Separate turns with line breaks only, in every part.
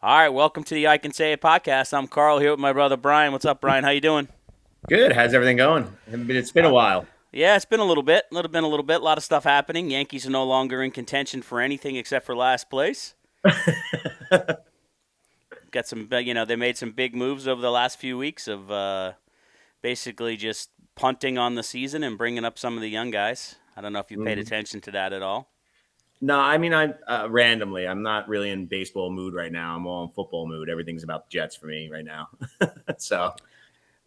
All right, welcome to the IKEN Say It podcast. I'm Carl here with my brother Brian. What's up, Brian? How you doing?
Good. How's everything going? It's been a
Uh,
while.
yeah, it's been a little bit, a lot of stuff happening. Yankees are no longer in contention for anything except for last place. Got some, they made some big moves over the last few weeks of basically just punting on the season and bringing up some of the young guys. I don't know if you paid
Mhm.
attention to that at all.
No, I mean, I randomly. I'm not really in baseball mood right now. I'm all in football mood. Everything's about the Jets for me right now. So,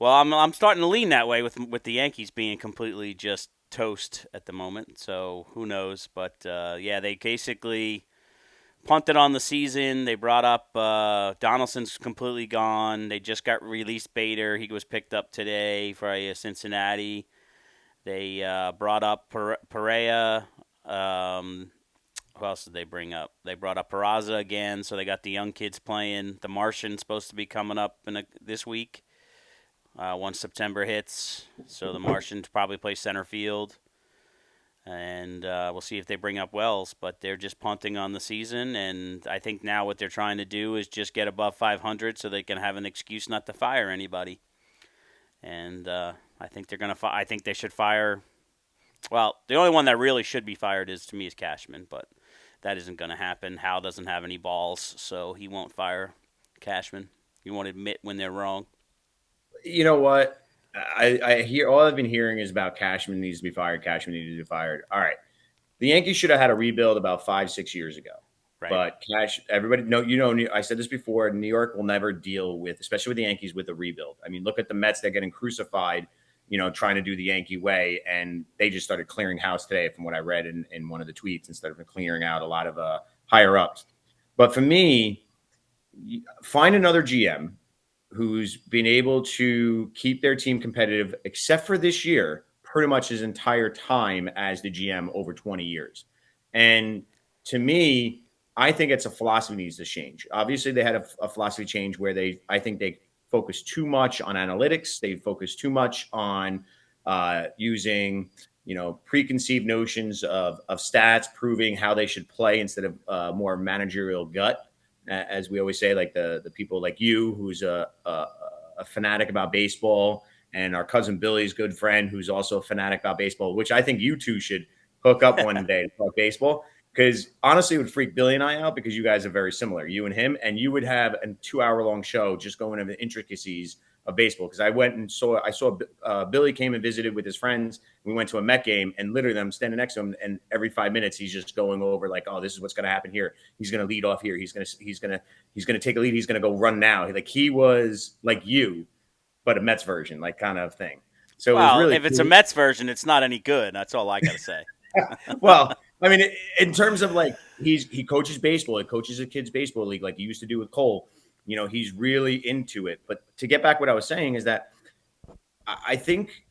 Well, I'm starting to lean that way with the Yankees being completely just toast at the moment. So who knows? But yeah, they basically punted on the season. They brought up Donaldson's completely gone. They just got released Bader. He was picked up today for Cincinnati. They brought up Perea. Um, who else did they bring up? They brought up Peraza again, so they got the young kids playing. The Martian's supposed to be coming up this week once September hits. So the Martians probably play center field and we'll see if they bring up Wells. But they're just punting on the season, and I think now what they're trying to do is just get above 500 so they can have an excuse not to fire anybody. And I think they're gonna. I think they should fire. Well, the only one that really should be fired is to me is Cashman, but that isn't going to happen. Hal doesn't have any balls, so he won't fire Cashman. He won't admit when they're wrong.
you know what? I hear all I've been hearing is about Cashman needs to be fired. Cashman needs to be fired. All right. The Yankees should have had a rebuild about 5, 6 years ago.
Right.
But everybody know, I said this before. New York will never deal with, especially with the Yankees, with a rebuild. I mean, look at the Mets; they're getting crucified, trying to do the Yankee way, and they just started clearing house today, from what I read in one of the tweets, instead of clearing out a lot of higher ups. But for me, find another GM who's been able to keep their team competitive, except for this year, pretty much his entire time as the GM over 20 years. And to me, I think it's a philosophy needs to change. Obviously, they had a philosophy change where I think they focus too much on analytics. They focus too much on using, preconceived notions of stats, proving how they should play instead of more managerial gut, as we always say, like the people like you, who's a fanatic about baseball, and our cousin Billy's good friend, who's also a fanatic about baseball. Which I think you two should hook up one day to talk baseball. Because honestly, it would freak Billy and I out because you guys are very similar, you and him, and you would have a 2 hour long show just going over the intricacies of baseball. Because I saw Billy came and visited with his friends. We went to a Met game, and literally I'm standing next to him, and every 5 minutes he's just going over like, oh, this is what's going to happen here. He's going to lead off here. He's going to take a lead. He's going to go run now. Like he was like you, but a Mets version, like kind of thing. So it was
Well,
really
if it's a
cool.
Mets version, it's not any good. That's all I got to say.
Well, I mean, in terms of like he coaches baseball, he coaches a kids baseball league like he used to do with Cole. He's really into it. But to get back, what I was saying is that I think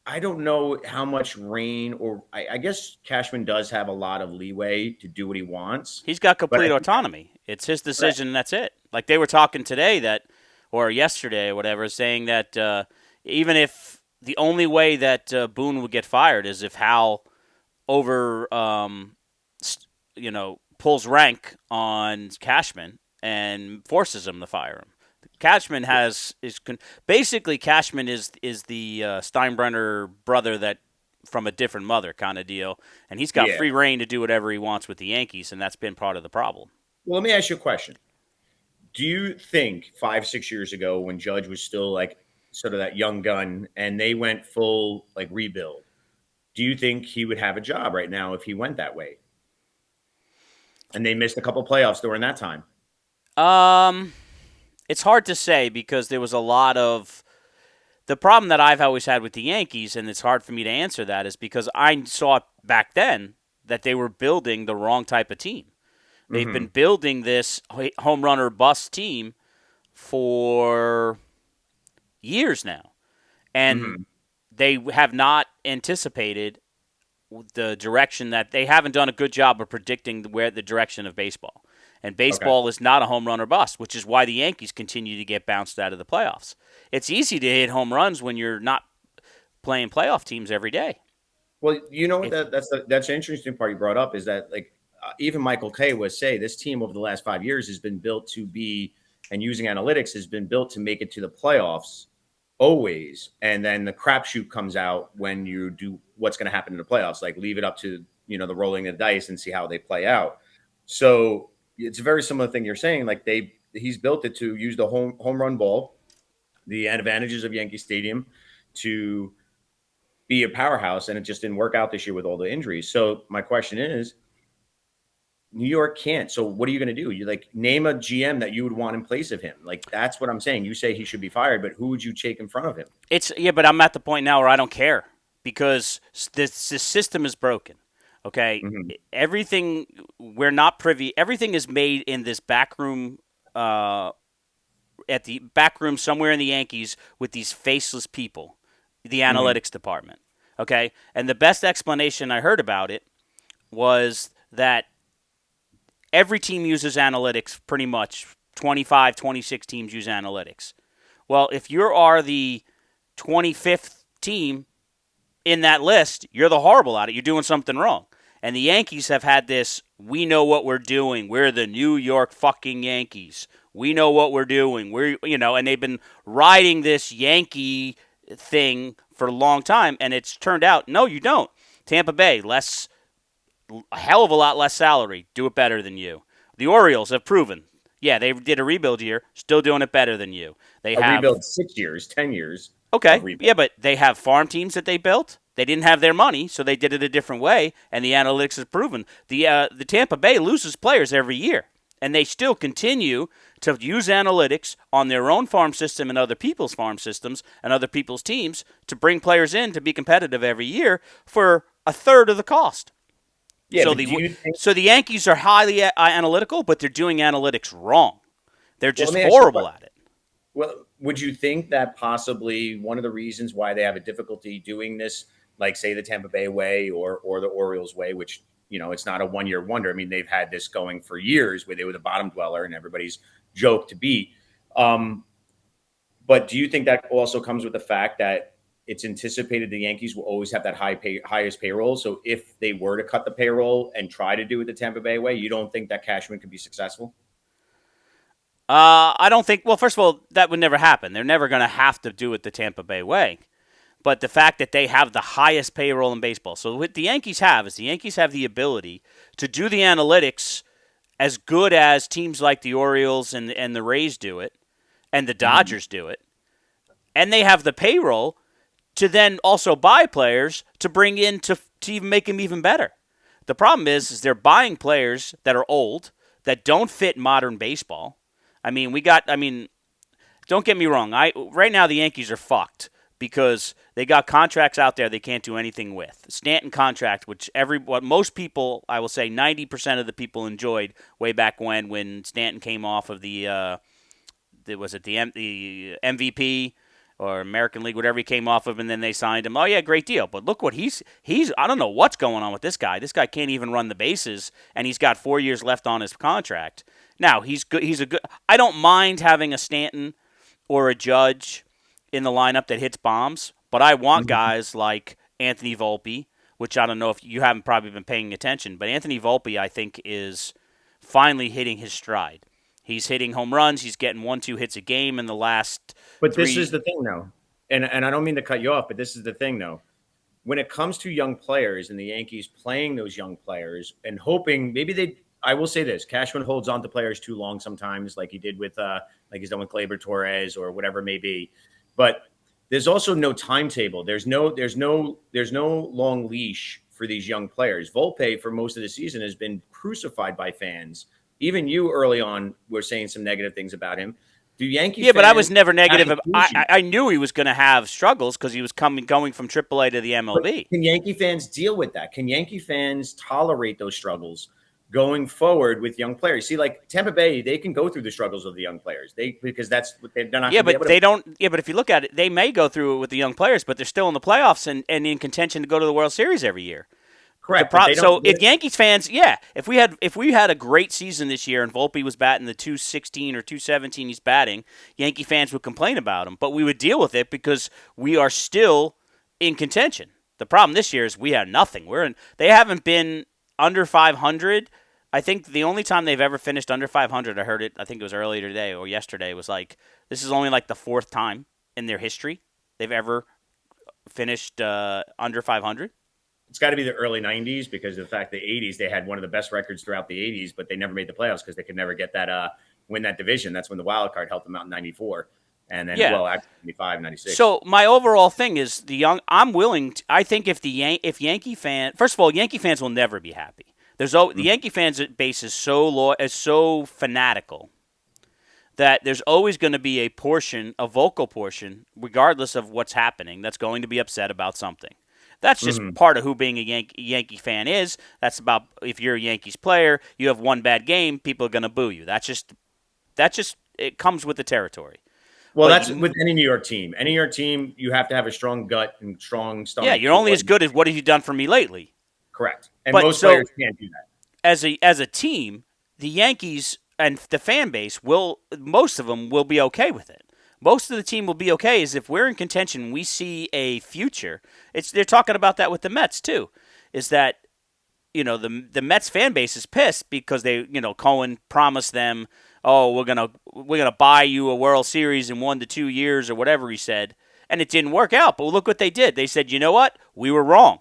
I don't know how much rain, or I guess Cashman does have a lot of leeway to do what he wants.
He's got
But
complete autonomy. It's his
right,
decision, and that's it. Like they were talking today that, or yesterday or whatever, saying that even if the only way that Boone would get fired is if Hal over, pulls rank on Cashman and forces him to fire him. Cashman basically Cashman is the Steinbrenner brother that from a different mother kind of deal, and he's got
yeah.
free reign to do whatever he wants with the Yankees, and that's been part of the problem.
Well, let me ask you a question. Do you think 5, 6 years ago, when Judge was still like sort of that young gun and they went full like rebuild, do you think he would have a job right now if he went that way? And they missed a couple playoffs during that time.
Um, it's hard to say because there was a lot of the problem that I've always had with the Yankees, and it's hard for me to answer that, is because I saw back then that they were building the wrong type of team. They've been
Hmm.
building this home run or bust team for years now, and
Hmm.
they have not anticipated the direction that they haven't done a good job of predicting where the direction of baseball. And
Okay.
baseball is not a home run or bust, which is why the Yankees continue to get bounced out of the playoffs. It's easy to hit home runs when you're not playing playoff teams every day.
Well, you know what
If
that's the interesting part you brought up is that like even Michael Kay was say this team over the last 5 years has been built to be, and using analytics has been built to make it to the playoffs always. And then the crapshoot comes out when you do what's going to happen in the playoffs. Like leave it up to the rolling of the dice and see how they play out. So it's a very similar thing you're saying. Like he's built it to use the home run ball, the advantages of Yankee Stadium, to be a powerhouse, and it just didn't work out this year with all the injuries. So my question is, New York can't. So what are you going to do? You like name a GM that you would want in place of him. Like that's what I'm saying. You say he should be fired, but who would you take in front of him?
But I'm at the point now where I don't care because this system is broken. Okay,
Mm-hmm.
everything we're not privy. Everything is made in this back room, at the back room somewhere in the Yankees with these faceless people, the
Mm-hmm.
analytics department. Okay, and the best explanation I heard about it was that every team uses analytics pretty much. 25, 26 teams use analytics. Well, if you are the 25th team in that list, you're the horrible at it. You're doing something wrong. And the Yankees have had this, we know what we're doing. We're the New York fucking Yankees. We know what we're doing. And they've been riding this Yankee thing for a long time, and it's turned out, no, you don't. Tampa Bay, a hell of a lot less salary, do it better than you. The Orioles have proven, yeah, they did a rebuild year, still doing it better than you. They
A
have
rebuild 6 years, 10 years of
Okay,
rebuild.
yeah, but they have farm teams that they built. They didn't have their money, so they did it a different way, and the analytics has proven the Tampa Bay loses players every year, and they still continue to use analytics on their own farm system and other people's farm systems and other people's teams to bring players in to be competitive every year for a third of the cost.
Yeah,
So
but do
the
you think?
so the Yankees are highly analytical, but they're doing analytics wrong. They're
Well, let
just
me ask you a
horrible
question.
at it.
Well, would you think that possibly one of the reasons why they have a difficulty doing this, like say the Tampa Bay way or the Orioles way, which it's not a 1 year wonder. I mean, they've had this going for years where they were the bottom dweller and everybody's joke to beat. Um, but do you think that also comes with the fact that it's anticipated the Yankees will always have that highest payroll? So if they were to cut the payroll and try to do it the Tampa Bay way, you don't think that Cashman could be successful?
I don't think. Well, first of all, that would never happen. They're never going to have to do it the Tampa Bay way. But the fact that they have the highest payroll in baseball. So what the Yankees have is the Yankees have the ability to do the analytics as good as teams like the Orioles and the Rays do it, and the
Mm-hmm.
Dodgers do it, and they have the payroll to then also buy players to bring in to even make them even better. The problem is they're buying players that are old that don't fit modern baseball. Don't get me wrong. I right now the Yankees are fucked because they got contracts out there they can't do anything with. Stanton contract, which what most people, I will say 90% of the people enjoyed way back when Stanton came off of the MVP or American League, whatever he came off of, and then they signed him. Oh yeah, great deal. But look what he's. I don't know what's going on with this guy. This guy can't even run the bases, and he's got 4 years left on his contract. Now he's good. He's a good. I don't mind having a Stanton or a Judge in the lineup that hits bombs, but I want
Mm-hmm.
guys like Anthony Volpe, which I don't know if you haven't probably been paying attention, but Anthony Volpe I think is finally hitting his stride. He's hitting home runs. He's getting 1-2 hits a game in the last
But this is
three.
the thing, though, and I don't mean to cut you off, but this is the thing, though. When it comes to young players and the Yankees playing those young players and hoping maybe they, I will say this: Cashman holds on to players too long sometimes, like he did with, like he's done with Gleyber Torres or whatever it may be. But there's also no timetable. There's no long leash for these young players. Volpe for most of the season has been crucified by fans. Even you early on were saying some negative things about him. Do Yankee
Yeah, but I
fans
was never
have
negative.
to push you?
I knew he was going to have struggles because he was going from AAA to the
But
MLB.
can Yankee fans deal with that? Can Yankee fans tolerate those struggles going forward with young players? See, like Tampa Bay, they can go through the struggles of the young players. Because that's what they're not
Yeah,
going to be
but
able to.
they don't. Yeah, but if you look at it, they may go through it with the young players, but they're still in the playoffs and in contention to go to the World Series every year.
Correct, but they don't.
So if Yankees fans, yeah, if we had a great season this year and Volpe was batting the 216 or 217 he's batting, Yankee fans would complain about him, but we would deal with it because we are still in contention. The problem this year is we have nothing. They haven't been under 500 I think the only time they've ever finished under 500, I heard it, I think it was earlier today or yesterday, was like, this is only like the fourth time in their history they've ever finished under 500.
It's got to be the early 90s because of the fact the 80s, they had one of the best records throughout the 80s, but they never made the playoffs because they could never get that win that division. That's when the wild card helped them out in 94. And then,
Yeah.
well, actually 95, 96.
So my overall thing is the young. I'm willing. I think if if Yankee fan, first of all, Yankee fans will never be happy. The Yankee fans base is so fanatical that there's always going to be a vocal portion, regardless of what's happening, that's going to be upset about something. That's just part of who being a Yankee fan is. That's about if you're a Yankees player, you have one bad game, people are going to boo you. That's just it comes with the territory.
Well,
But
that's with any New York team. Any New York team, you have to have a strong gut and strong
yeah,
stomach
you're
for
only
what.
as good as what have you done for me lately.
Correct. And
But
most
so
players can't do that.
as a team, the Yankees and the fan base will most of them will be okay with it. Most of the team will be okay is if we're in contention, we see a future. They're talking about that with the Mets too. Is that the Mets fan base is pissed because Cohen promised them, oh, we're gonna buy you a World Series in 1 to 2 years or whatever he said, and it didn't work out. But look what they did. They said, you know what? We were wrong.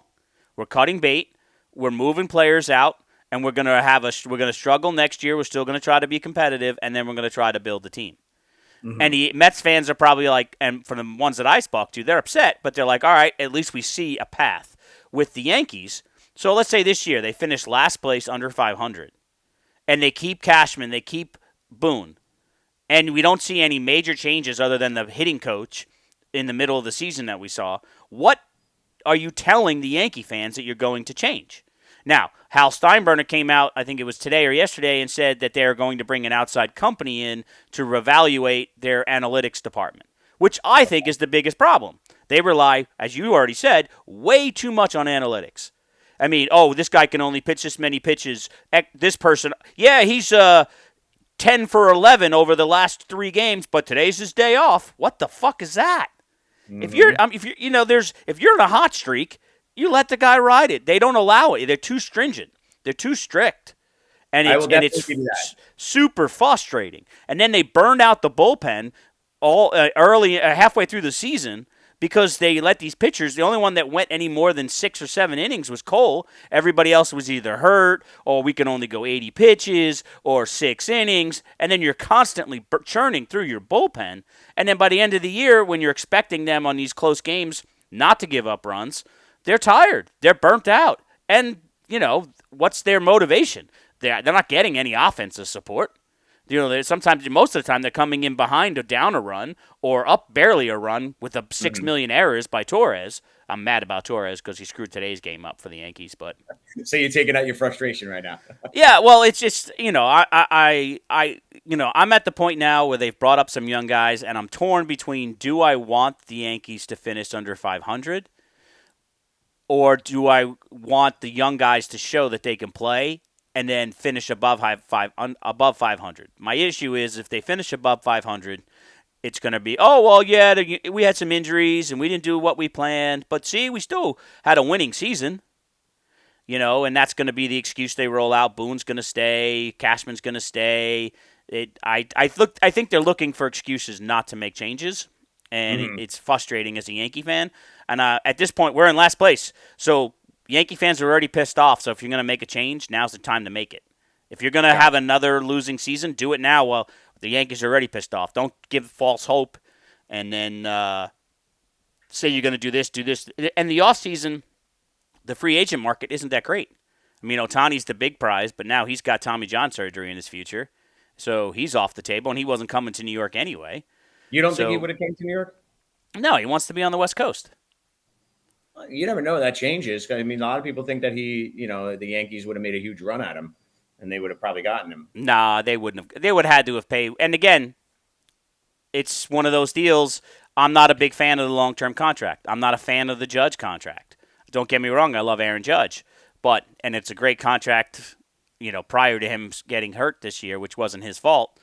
We're cutting bait. We're moving players out, and we're gonna struggle next year. We're still gonna try to be competitive, and then we're gonna try to build the team. And the Mets fans are probably like, and for the ones that I spoke to, they're upset, but they're like, all right, at least we see a path. With the Yankees, so let's say this year they finish last place under 500, and they keep Cashman, they keep Boone, and we don't see any major changes other than the hitting coach in the middle of the season that we saw. What are you telling the Yankee fans that you're going to change? Now, Hal Steinbrenner came out, I think it was today or yesterday, and said that they're going to bring an outside company in to reevaluate their analytics department, which I think is the biggest problem. They rely, as you already said, way too much on analytics. I mean, oh, this guy can only pitch this many pitches. This person, yeah, he's 10 for 11 over the last 3 games, but today's his day off. What the fuck is that? If you're, if you're in a hot streak, you let the guy ride it. They don't allow it. They're too stringent. They're too strict, and
I
it's
will
and
definitely
it's
give you that.
super frustrating. And then they burned out the bullpen all early, halfway through the season because they let these pitchers. The only one that went any more than 6 or 7 innings was Cole. Everybody else was either hurt or we can only go 80 pitches or 6 innings, and then you're constantly churning through your bullpen. And then by the end of the year, when you're expecting them on these close games not to give up runs, they're tired. They're burnt out. And, what's their motivation? They're not getting any offensive support. Sometimes, most of the time, they're coming in behind or down a run or up barely a run with a 6 million errors by Torres. I'm mad about Torres because he screwed today's game up for the Yankees. But
So you're taking out your frustration right now.
yeah, well, it's just I'm at the point now where they've brought up some young guys, and I'm torn between do I want the Yankees to finish under 500 or do I want the young guys to show that they can play and then finish above 500? My issue is if they finish above 500, it's going to be, oh, well, yeah, we had some injuries and we didn't do what we planned. But see, we still had a winning season, and that's going to be the excuse they roll out. Boone's going to stay. Cashman's going to stay. I think they're looking for excuses not to make changes, and it's frustrating as a Yankee fan. And at this point, we're in last place. So Yankee fans are already pissed off. So if you're going to make a change, now's the time to make it. If you're going to have another losing season, do it now while the Yankees are already pissed off. Don't give false hope and then say you're going to do this. And the offseason, the free agent market isn't that great. I mean, Otani's the big prize, but now he's got Tommy John surgery in his future. So he's off the table, and he wasn't coming to New York anyway.
You don't think he would have came to New York?
No, he wants to be on the West Coast.
You never know. That changes. I mean, a lot of people think that the Yankees would have made a huge run at him, and they would have probably gotten him.
Nah, they wouldn't have. They would have had to have paid. And again, it's one of those deals. I'm not a big fan of the long-term contract. I'm not a fan of the Judge contract. Don't get me wrong. I love Aaron Judge, and it's a great contract. Prior to him getting hurt this year, which wasn't his fault,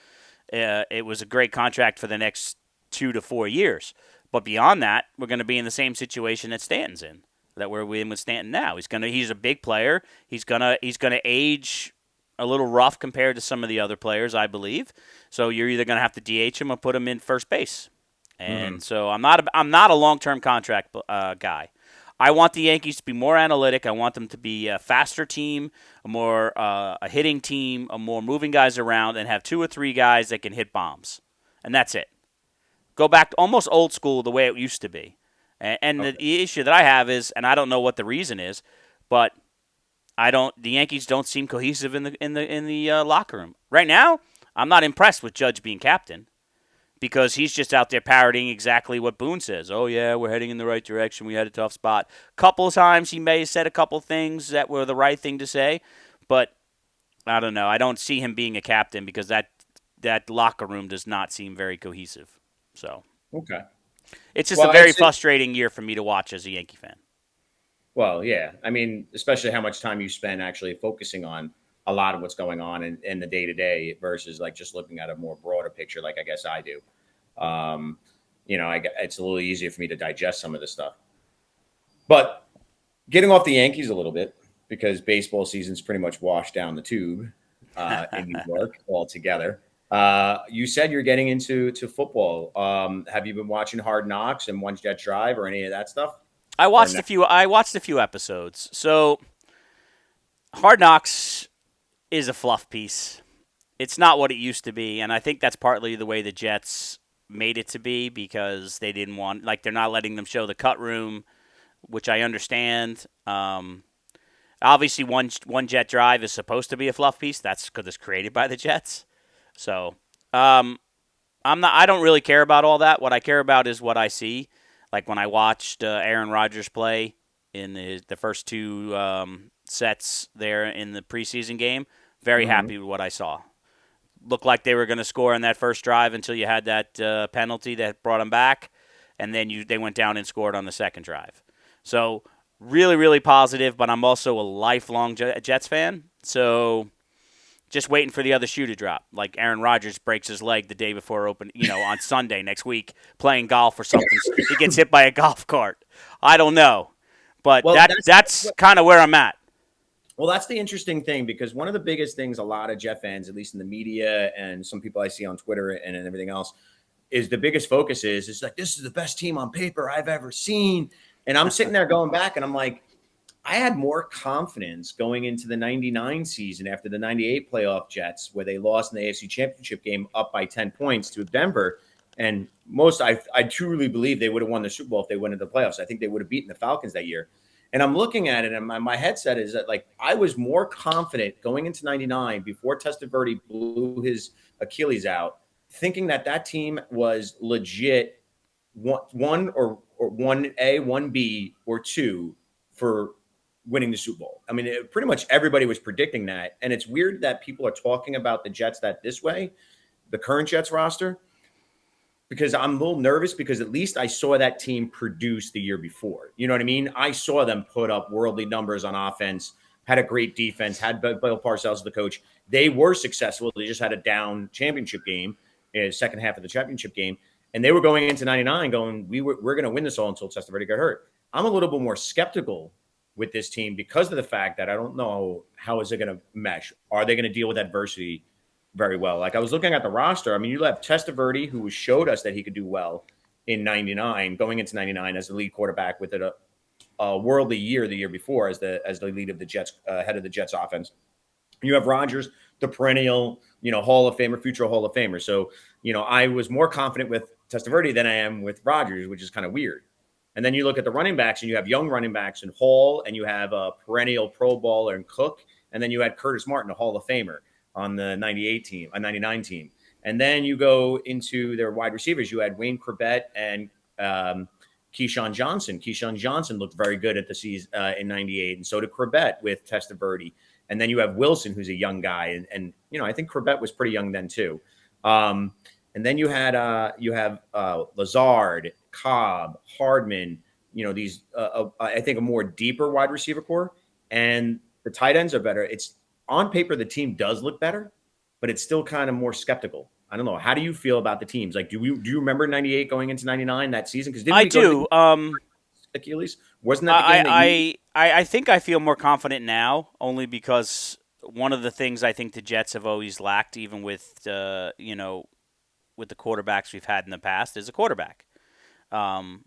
it was a great contract for the next 2 to 4 years. But beyond that, we're going to be in the same situation that Stanton's in. That we're in with Stanton now. He's a big player. He's gonna age a little rough compared to some of the other players, I believe. So you're either going to have to DH him or put him in first base.
Mm-hmm.
And so I'm not a long-term contract guy. I want the Yankees to be more analytic. I want them to be a faster team, a hitting team, a more moving guys around, and have two or three guys that can hit bombs, and that's it. Go back to almost old school the way it used to be. And
Okay.
the issue that I have is, and I don't know what the reason is, but I don't. The Yankees don't seem cohesive in the locker room right now. I'm not impressed with Judge being captain because he's just out there parroting exactly what Boone says. Oh yeah, we're heading in the right direction. We had a tough spot. Couple of times he may have said a couple things that were the right thing to say, but I don't know. I don't see him being a captain because that locker room does not seem very cohesive. So
Okay.
it's just a
Well,
very frustrating year for me to watch as a Yankee fan.
well, yeah. I mean, especially how much time you spend actually focusing on a lot of what's going on in the day to day versus like just looking at a more broader picture, like I guess I do. Um, it's a little easier for me to digest some of this stuff. But getting off the Yankees a little bit because baseball season's pretty much washed down the tube in New York altogether. You said you're getting into football. Have you been watching Hard Knocks and One Jet Drive or any of that stuff?
I
Or
watched
no?
a few. I watched a few episodes. So Hard Knocks is a fluff piece. It's not what it used to be, and I think that's partly the way the Jets made it to be because they didn't want they're not letting them show the cut room, which I understand. Obviously, one Jet Drive is supposed to be a fluff piece. That's because it's created by the Jets. So um, I'm not. I don't really care about all that. What I care about is what I see. Like when I watched Aaron Rodgers play in the first two sets there in the preseason game. Very
Mhm.
happy with what I saw. Looked like they were going to score on that first drive until you had that penalty that brought them back, and then they went down and scored on the second drive. So really, really positive. But I'm also a lifelong Jets fan, so just waiting for the other shoe to drop. Like Aaron Rodgers breaks his leg the day before on Sunday next week playing golf or something. He gets hit by a golf cart. I don't know, but
Well,
that's kind of where I'm at.
that's the interesting thing because one of the biggest things a lot of Jet fans, at least in the media and some people I see on Twitter and everything else, is the biggest focus is like this is the best team on paper I've ever seen. And I'm sitting there going back and I'm like, I had more confidence going into the 99 season after the 98 playoff Jets, where they lost in the AFC Championship game up by 10 points to Denver. And I truly believe they would have won the Super Bowl if they went into the playoffs. I think they would have beaten the Falcons that year. And I'm looking at it, and my headset is that like I was more confident going into 99 before Testaverde blew his Achilles out, thinking that team was legit one or 1A, 1B, or 2 for winning the Super Bowl. I mean, pretty much everybody was predicting that. And it's weird that people are talking about the Jets that this way, the current Jets roster, because I'm a little nervous because at least I saw that team produce the year before. You know what I mean? I saw them put up worldly numbers on offense, had a great defense, had Bill Parcells as the coach. They were successful. They just had a down championship game, second half of the championship game. And they were going into 99 going, we're going to win this all until Testaverde got hurt. I'm a little bit more skeptical with this team because of the fact that I don't know how is it going to mesh. Are they going to deal with adversity very well? Like I was looking at the roster. I mean, you have Testaverde, who showed us that he could do well in 99, going into 99 as the lead quarterback with a worldly year the year before as the lead of the Jets, head of the Jets offense. You have Rodgers, the perennial, Hall of Famer, future Hall of Famer. So, I was more confident with Testaverde than I am with Rodgers, which is kind of weird. And then you look at the running backs, and you have young running backs in Hall, and you have a perennial Pro Bowler in Cook, and then you had Curtis Martin, a Hall of Famer on the 98 team, a 99 team. And then you go into their wide receivers. You had Wayne Corbett and Keyshawn Johnson. Keyshawn Johnson looked very good at the season in 98, and so did Corbett with Testaverde. And then you have Wilson, who's a young guy, and I think Corbett was pretty young then too. And then you have Lazard, Cobb, Hardman. These I think a more deeper wide receiver core, and the tight ends are better. It's on paper the team does look better, but it's still kind of more skeptical. I don't know. How do you feel about the teams? Like, do you remember 98 going into 99 that season? Because didn't
I
we go to
do.
the Achilles? Wasn't that the game that you?
I think I feel more confident now, only because one of the things I think the Jets have always lacked, even with with the quarterbacks we've had in the past, is a quarterback. Um,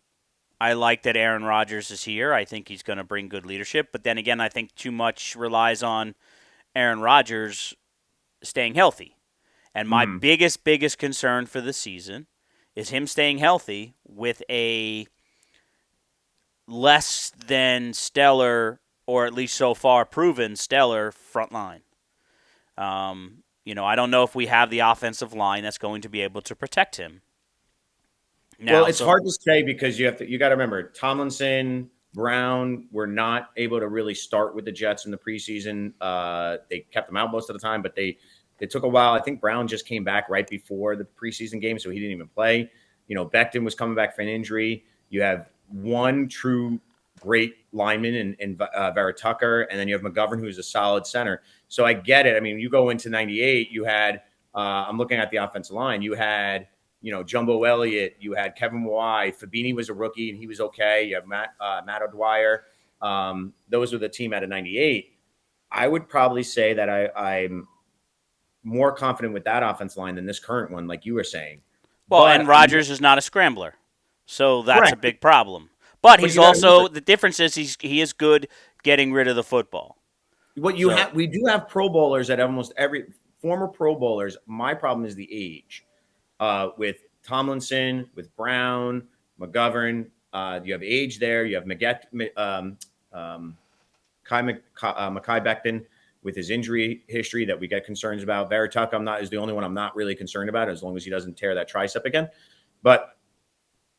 I like that Aaron Rodgers is here. I think he's going to bring good leadership. But then again, I think too much relies on Aaron Rodgers staying healthy. And my
Mm.
biggest concern for the season is him staying healthy with a less than stellar, or at least so far proven stellar, front line. I don't know if we have the offensive line that's going to be able to protect him.
Well,
Now,
it's
so
hard to say because you got to remember Tomlinson, Brown were not able to really start with the Jets in the preseason. They kept them out most of the time, but they took a while. I think Brown just came back right before the preseason game, so he didn't even play. Becton was coming back from an injury. You have one true great lineman in Vera Tucker, and then you have McGovern, who's a solid center. So I get it. I mean, you go into '98, you had. I'm looking at the offensive line. You had Jumbo Elliott. You had Kevin Y. Fabini was a rookie and he was okay. You have Matt O'Dwyer. Those were the team out of '98. I would probably say that I'm more confident with that offense line than this current one, like you were saying.
well, and
But
Rodgers is not a scrambler, so that's a
correct.
big problem. But
But
he's
you got to remember
also the difference is he is good getting rid of the football.
what you
So
have. We do have Pro Bowlers at almost every former Pro Bowlers. My problem is the age. With Tomlinson, with Brown, McGovern. You have age there. You have Mekhi Becton with his injury history that we get concerns about. Verituck, is the only one I'm not really concerned about as long as he doesn't tear that tricep again. But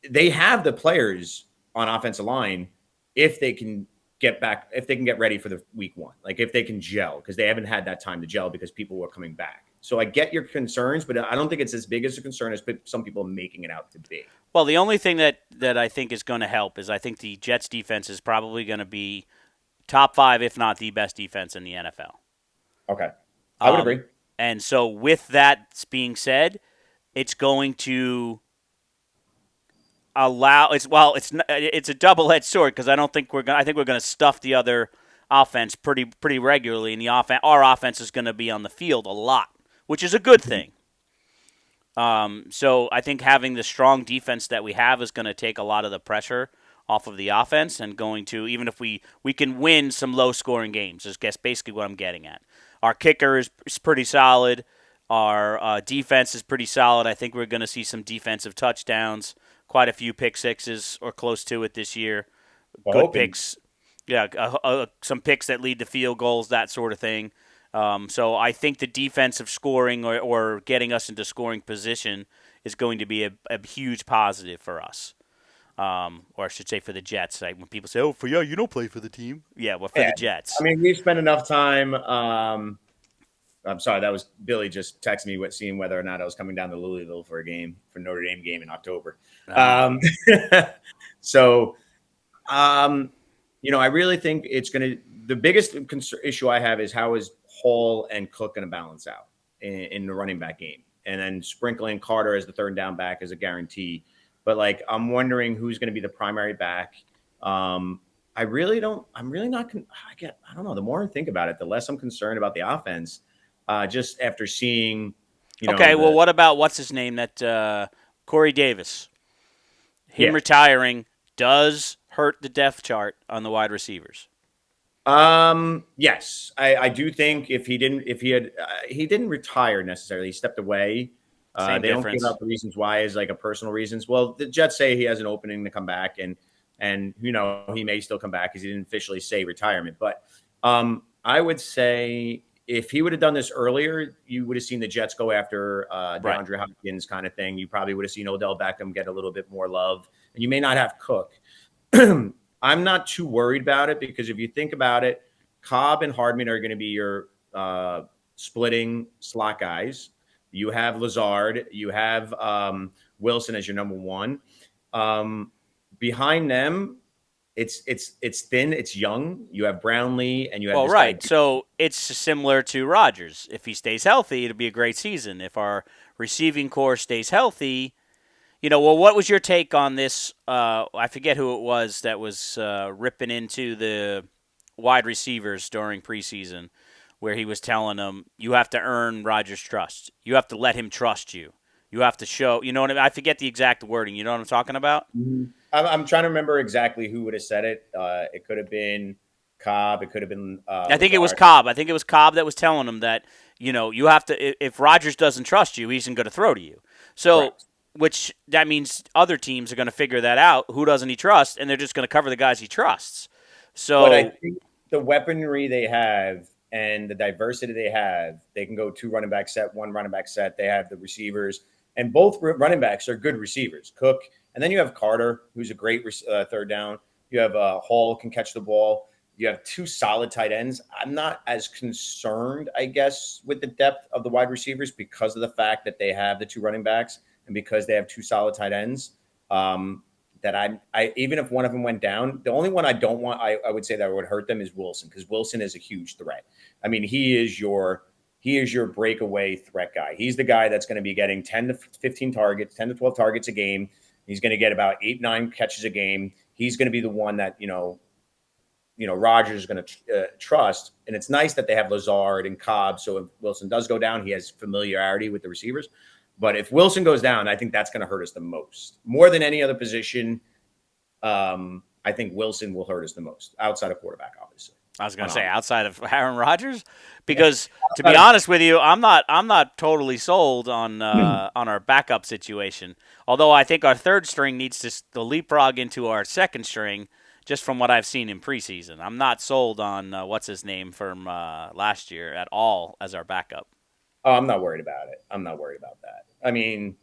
they have the players on offensive line if they can if they can get ready for the week one, like if they can gel, because they haven't had that time to gel because people were coming back. So I get your concerns, but I don't think it's as big as a concern as some people are making it out to be.
well, the only thing that I think is going to help is I think the Jets defense is probably going to be top five, if not the best defense in the NFL.
Okay. I would
Um,
agree.
and so, with that being said, it's going to allow it's a double edged sword because I think we're gonna stuff the other offense pretty regularly, and the offense our offense is going to be on the field a lot, which is a good thing. So I think having the strong defense that we have is going to take a lot of the pressure off of the offense and going to even if we can win some low scoring games is guess basically what I'm getting at. Our kicker is pretty solid. Our defense is pretty solid. I think we're going to see some defensive touchdowns, quite a few pick sixes or close to it this year.
Well,
Good
hoping.
picks, yeah, some picks that lead to field goals, that sort of thing. So I think the defensive scoring or getting us into scoring position is going to be a huge positive for us. Or I should say for the Jets. Like when people say, "Oh, you don't play for the team." Yeah, well, for
Yeah.
the
I
Jets.
mean, we've spent enough time. I'm sorry, that was Billy just texting me seeing whether or not I was coming down to Louisville for a game, for Notre Dame game in October.
Uh,
Um, so Um, I really think it's going to. The biggest issue I have is how is Hall and Cook going to balance out in the running back game, and then sprinkling Carter as the third down back is a guarantee. But like, I'm wondering who's going to be the primary back. I really don't. I'm really not. I don't know. The more I think about it, the less I'm concerned about the offense. Just after seeing,
okay, well,
the
what about what's his name? That Corey Davis. Him
yeah.
retiring does hurt the depth chart on the wide receivers.
Yes, I do think if he didn't retire necessarily, he stepped away.
Same
They don't give
difference.
out the reasons why as like a personal reasons. Well, the Jets say he has an opening to come back, and he may still come back because he didn't officially say retirement. But I would say if he would have done this earlier, you would have seen the Jets go after
Right.
DeAndre Hopkins kind of thing. You probably would have seen Odell Beckham get a little bit more love, and you may not have Cook. I'm not too worried about it because if you think about it, Cobb and Hardman are going to be your splitting slot guys. You have Lazard, you have Wilson as your number one. Um, Behind them, it's thin, it's young. You have Brownlee, and you have
Well,
this guy.
right. So it's similar to Rodgers. If he stays healthy, it'll be a great season. If our receiving core stays healthy, well, what was your take on this? I forget who it was that was ripping into the wide receivers during preseason where he was telling them, you have to earn Rodgers' trust. You have to let him trust you. You have to show, you know what I mean? I forget the exact wording. You know what I'm talking about?
Mhm. I'm trying to remember exactly who would have said it. It could have been Cobb. It could have been
I think it was
Lazard.
Cobb. I think it was Cobb that was telling him that, you have to, if Rodgers doesn't trust you, he isn't going to throw to you. So,
Correct.
which that means other teams are going to figure that out. Who doesn't he trust? And they're just going to cover the guys he trusts.
But I
So,
think the weaponry they have and the diversity they have, they can go two running back set, one running back set. They have the receivers, and both running backs are good receivers. Cook, and then you have Carter, who's a great third down. You have Hall can catch the ball. You have two solid tight ends. I'm not as concerned, I guess, with the depth of the wide receivers because of the fact that they have the two running backs and because they have two solid tight ends. Um, that I even if one of them went down, the only one I don't want, I would say that would hurt them is Wilson because Wilson is a huge threat. I mean, he is your breakaway threat guy. He's the guy that's going to be getting 10 to 15 targets, 10 to 12 targets a game. He's going to get about 8, 9 catches a game. He's going to be the one that Rodgers is going to trust. And it's nice that they have Lazard and Cobb. So if Wilson does go down, he has familiarity with the receivers. But if Wilson goes down, I think that's going to hurt us the most, more than any other position. I think Wilson will hurt us the most outside of quarterback, obviously.
I was going
On
to say
offense.
outside of Aaron Rodgers,
Yeah.
because to be
Outside
honest with you, I'm not totally sold on our backup situation. Although I think our third string needs to leapfrog into our second string, just from what I've seen in preseason. I'm not sold on what's his name from last year at all as our backup.
I'm not worried about it. I'm not worried about that. I mean,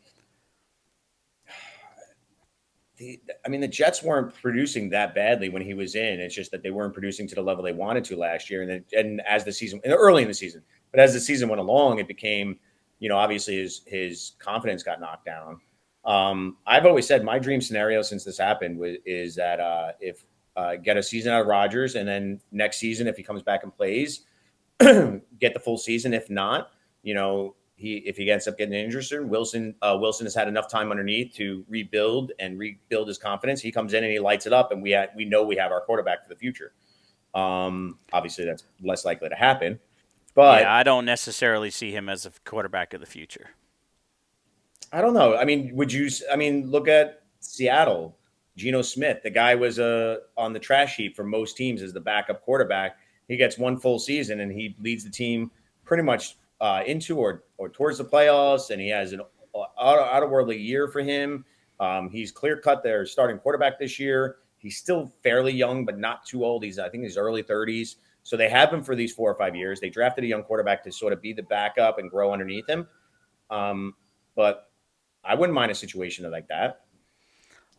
the Jets weren't producing that badly when he was in. It's just that they weren't producing to the level they wanted to last year. And as the season, and early in the season, but as the season went along, it became, obviously his confidence got knocked down. I've always said my dream scenario since this happened is that if get a season out of Rodgers, and then next season if he comes back and plays, get the full season. If not, if he ends up getting injured, Wilson has had enough time underneath to rebuild his confidence. He comes in and he lights it up, and we know we have our quarterback for the future. Obviously, that's less likely to happen,
Yeah,
but
I don't necessarily see him as a quarterback of the future.
I don't know. I mean, would you? I mean, look at Seattle. Geno Smith, the guy was on the trash heap for most teams as the backup quarterback. He gets one full season and he leads the team pretty much into or towards the playoffs. And he has an out of worldly year for him. He's clear cut their starting quarterback this year. He's still fairly young, but not too old. I think he's early 30s. So they have him for these 4 or 5 years. They drafted a young quarterback to sort of be the backup and grow underneath him. But I wouldn't mind a situation like that.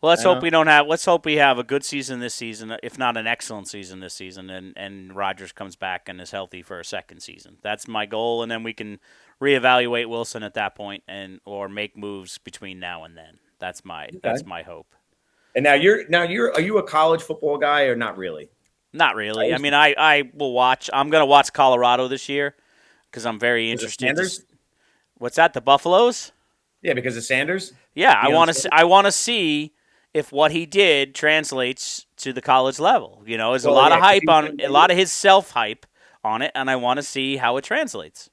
Well, let's
I
hope
know.
we don't have. Let's hope we have a good season this season, if not an excellent season this season, and Rodgers comes back and is healthy for a second season. That's my goal, and then we can reevaluate Wilson at that point, and or make moves between now and then. That's my
Okay.
that's my hope.
And now you're are you a college football guy or not really?
Not
I
really. I
used
mean,
to,
I will watch. I'm gonna watch Colorado this year because I'm very
was it
interested to.
Sanders?
What's that? The Buffaloes?
Yeah, because of Sanders.
Yeah, I
Deion
want to.
Sanders.
I want to see if what he did translates to the college level. There's a
Well,
lot
yeah,
of
because
hype
he
on
went.
a lot of his self hype on it, and I want to see how it translates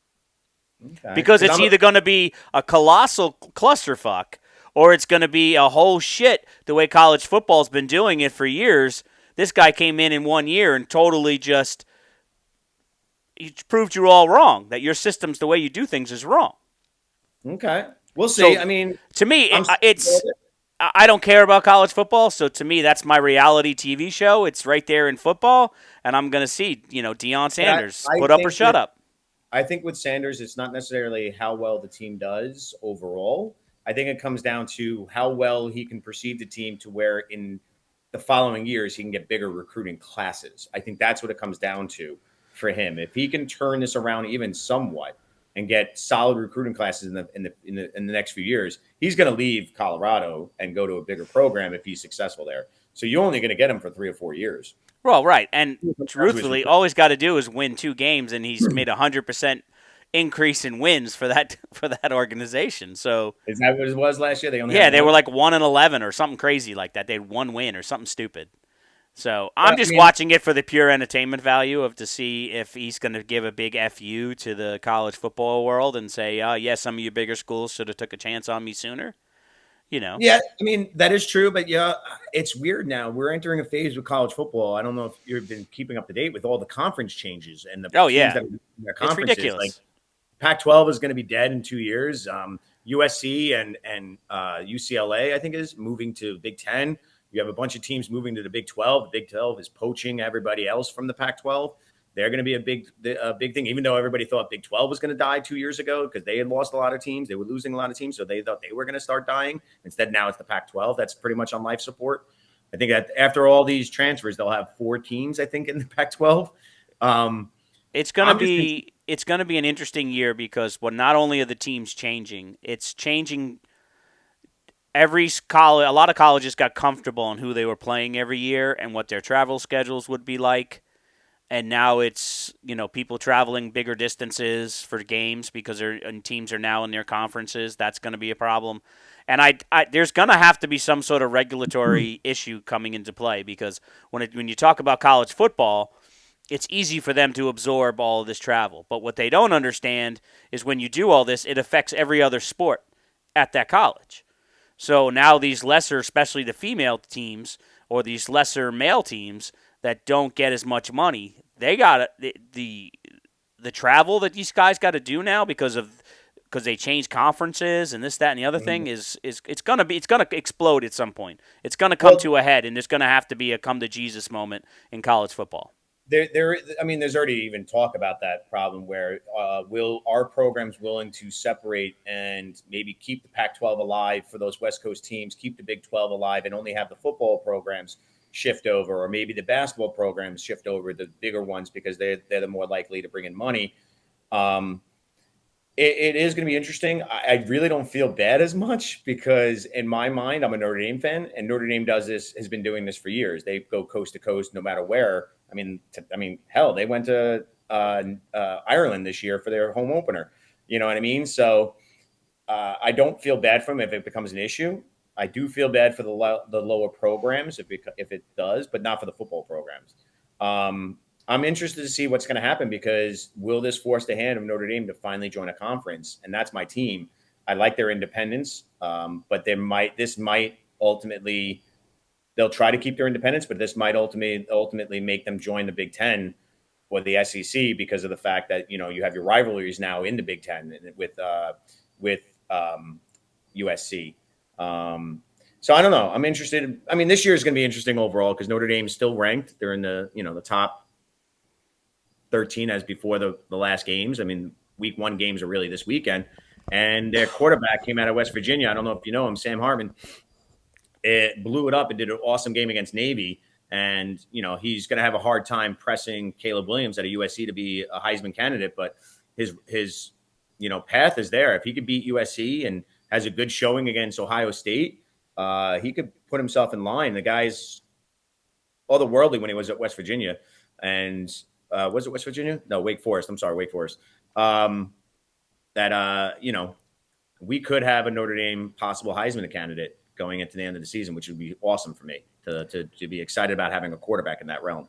Okay,
because
because
it's
I'm a
either going to be a colossal clusterfuck or it's going to be a whole shit the way college football's been doing it for years. This guy came in 1 year and totally just he proved you all wrong. That your systems, the way you do things, is wrong.
okay. We'll see.
So
I mean,
to me,
I'm
it's I don't care about college football, so to me, that's my reality TV show. It's right there in football, and I'm gonna see, Deion
but I
Sanders
I
put up or
think
shut
with
up.
I think with Sanders, it's not necessarily how well the team does overall. I think it comes down to how well he can perceive the team to where in the following years he can get bigger recruiting classes. I think that's what it comes down to for him. If he can turn this around even somewhat and get solid recruiting classes in the next few years, he's going to leave Colorado and go to a bigger program if he's successful there. So you're only going to get him for 3 or 4 years.
Well, right, and
When it comes down to his
truthfully, all he's got to do is win 2 games, and he's made 100% increase in wins for that for that organization. So
Is that what it was last year? They only had
yeah, they were
one.
like 1-11 or something crazy like that. They had one win or something stupid. So
Well,
I'm
I
just
mean,
watching it for the pure entertainment value of to see if he's going to give a big fu to the college football world and say, yeah, some of you bigger schools should have took a chance on me sooner. You know.
yeah, I mean that is true, but yeah, it's weird now. We're entering a phase with college football. I don't know if you've been keeping up to date with all the conference changes and the
Oh
teams
yeah,
that are in their
it's
conferences. Like
ridiculous.
Pac-12 is going to be dead in 2 years. USC and UCLA, I think, is moving to Big Ten. You have a bunch of teams moving to the Big 12. The Big 12 is poaching everybody else from the Pac-12. They're going to be a big thing, even though everybody thought Big 12 was going to die 2 years ago because they had lost a lot of teams. They were losing a lot of teams, so they thought they were going to start dying. Instead, now it's the Pac-12 that's pretty much on life support. I think that after all these transfers, they'll have 4 teams, I think, in the Pac-12. Um, I'm just
It's gonna be an interesting year because not only are the teams changing, it's changing every college. A lot of colleges got comfortable on who they were playing every year and what their travel schedules would be like. And now it's people traveling bigger distances for games because and teams are now in their conferences. That's going to be a problem, and there's going to have to be some sort of regulatory issue coming into play because when you talk about college football, it's easy for them to absorb all of this travel. But what they don't understand is when you do all this, it affects every other sport at that college. So now these lesser, especially the female teams or these lesser male teams that don't get as much money, they got the travel that these guys got to do now because they change conferences and this, that, and the other thing is it's gonna explode at some point. It's gonna come
well,
to a head, and there's gonna have to be a come to Jesus moment in college football.
I mean, there's already even talk about that problem where will our programs willing to separate and maybe keep the Pac-12 alive for those West Coast teams, keep the Big 12 alive, and only have the football programs shift over, or maybe the basketball programs shift over the bigger ones because they're the more likely to bring in money. Um, it is going to be interesting. I really don't feel bad as much because in my mind, I'm a Notre Dame fan, and Notre Dame has been doing this for years. They go coast to coast, no matter where. Hell, they went to Ireland this year for their home opener. You know what I mean? So I don't feel bad for them if it becomes an issue. I do feel bad for the lower programs if it does, but not for the football programs. Um, I'm interested to see what's going to happen because will this force the hand of Notre Dame to finally join a conference? And that's my team. I like their independence, but this might ultimately they'll try to keep their independence, but this might ultimately make them join the Big Ten or the SEC because of the fact that you have your rivalries now in the Big Ten with USC. So I don't know. I'm interested. I mean, this year is going to be interesting overall because Notre Dame is still ranked. They're in the top 13 as before the last games. I mean, week one games are really this weekend, and their quarterback came out of West Virginia. I don't know if you know him, Sam Hartman. It blew it up and did an awesome game against Navy. And he's going to have a hard time pressing Caleb Williams at a USC to be a Heisman candidate, but his path is there. If he could beat USC and has a good showing against Ohio State, he could put himself in line. The guy's otherworldly when he was at West Virginia, and was it West Virginia? No, Wake Forest. I'm sorry, Wake Forest. That we could have a Notre Dame possible Heisman candidate going into the end of the season, which would be awesome for me to be excited about having a quarterback in that realm.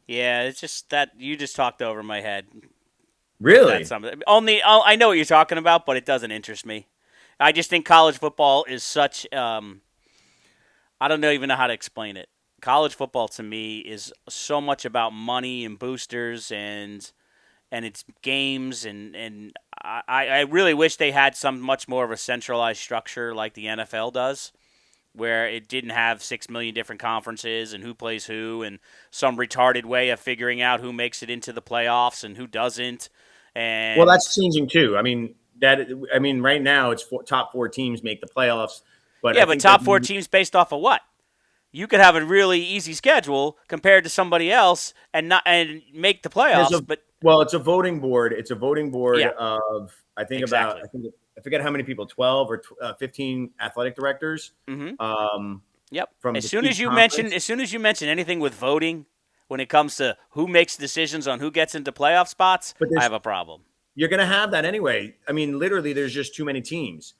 Yeah, it's just that you just talked over my head with that.
Really?
I know what you're talking about, but it doesn't interest me. I just think college football is such. I don't even know how to explain it. College football to me is so much about money and boosters and it's games and I really wish they had some much more of a centralized structure like the NFL does, where it didn't have 6 million different conferences and who plays who and some retarded way of figuring out who makes it into the playoffs and who doesn't.
Well,
And
that's changing too. I mean, right now it's top four teams make the playoffs, but I
yeah, but
think that
top four teams based off of what? You could have a really easy schedule compared to somebody else and make the
there's
playoffs,
a
but
well, it's a voting board. It's a voting board
yeah,
of
exactly.
I forget how many people, 12 or 15 athletic directors
Mhm.
um,
Yep.
from the each conference.
As soon as you mention anything with voting when it comes to who makes decisions on who gets into playoff spots,
But
I
there's
have a problem.
you're going to have that anyway. I mean, literally, there's just too many teams.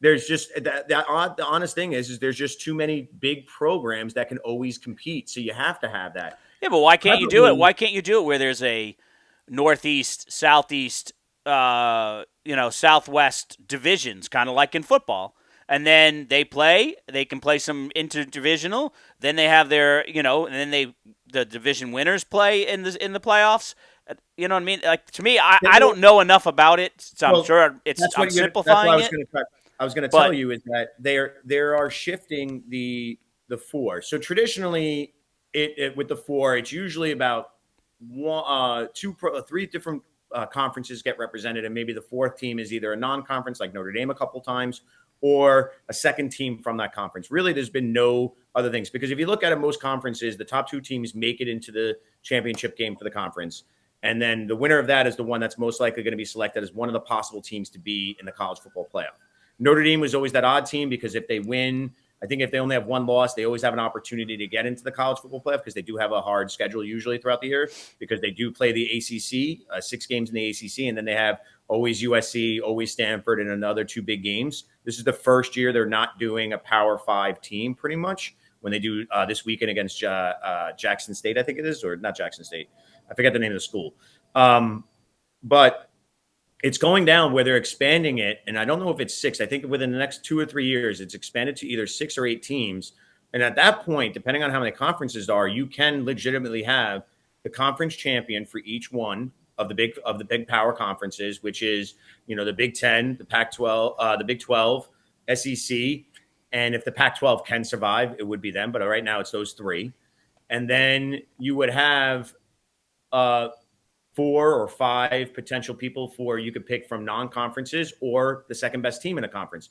there's just the honest thing is there's just too many big programs that can always compete. So you have to have that.
Yeah, but why can't you do it?
Preferably,
Why can't you do it where there's a northeast, southeast, southwest divisions, kind of like in football, and then they can play some interdivisional. Then they have their, and then the division winners play in the playoffs. You know what I mean? Like to me, I don't know enough about it, so I'm
well,
sure
that's
I'm
what you're. That's what I
simplifying
was
it.
going to try. I was going to tell
But
you is that there are shifting the four. So traditionally, with the four, it's usually about one, three different conferences get represented, and maybe the fourth team is either a non-conference like Notre Dame a couple times, or a second team from that conference. Really, there's been no other things because if you look at it, most conferences, the top two teams make it into the championship game for the conference. And then the winner of that is the one that's most likely going to be selected as one of the possible teams to be in the college football playoff. Notre Dame was always that odd team because if they win, I think if they only have one loss, they always have an opportunity to get into the college football playoff because they do have a hard schedule usually throughout the year because they do play the ACC, 6 games in the ACC, and then they have always USC, always Stanford, and another 2 big games. This is the first year they're not doing a Power 5 team pretty much when they do this weekend against Jackson State, I think it is, or not Jackson State. I forget the name of the school. But it's going down where they're expanding it. And I don't know if it's 6. I think within the next 2 or 3 years, it's expanded to either 6 or 8 teams. And at that point, depending on how many conferences are, you can legitimately have the conference champion for each one of the big power conferences, which is, the Big 10, the Pac-12, the Big 12, SEC. And if the Pac-12 can survive, it would be them. But right now it's those three. And then you would have 4 or 5 potential people for you could pick from non-conferences or the second best team in a conference.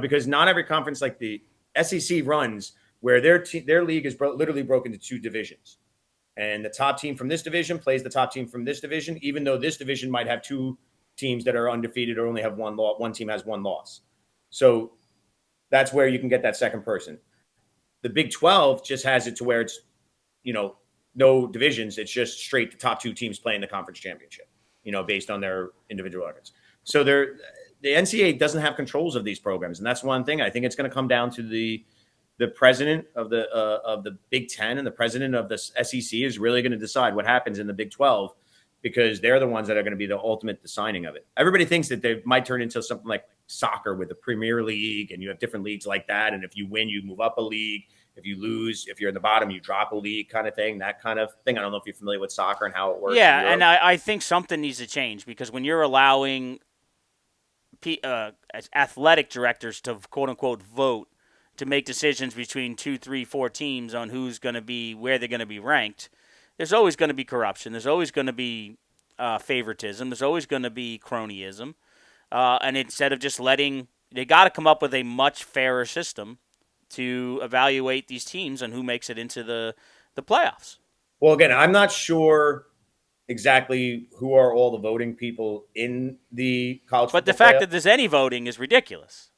Because not every conference like the SEC runs where their league is literally broken into 2 divisions, and the top team from this division plays the top team from this division, even though this division might have 2 teams that are undefeated or only have one loss. One team has one loss, so that's where you can get that second person. The Big 12 just has it to where it's you know, no divisions. It's just straight the top 2 teams playing the conference championship, based on their individual records. So the NCAA doesn't have controls of these programs, and that's one thing. I think it's going to come down to the president of the Big Ten and the president of the SEC is really going to decide what happens in the Big 12 because they're the ones that are going to be the ultimate deciding of it. Everybody thinks that they might turn into something like soccer with the Premier League, and you have different leagues like that. And if you win, you move up a league. If you lose, if you're in the bottom, you drop a league kind of thing, that kind of thing. I don't know if you're familiar with soccer and how it works in
yeah, and
Europe.
I think something needs to change because when you're allowing as athletic directors to quote unquote vote to make decisions between 2, 3, 4 teams on who's going to be where they're going to be ranked, there's always going to be corruption. There's always going to be favoritism. There's always going to be cronyism. And instead of just they got to come up with a much fairer system to evaluate these teams and who makes it into the playoffs.
Well, again, I'm not sure exactly who are all the voting people in the college
But the
football
fact
playoff,
that there's any voting is ridiculous.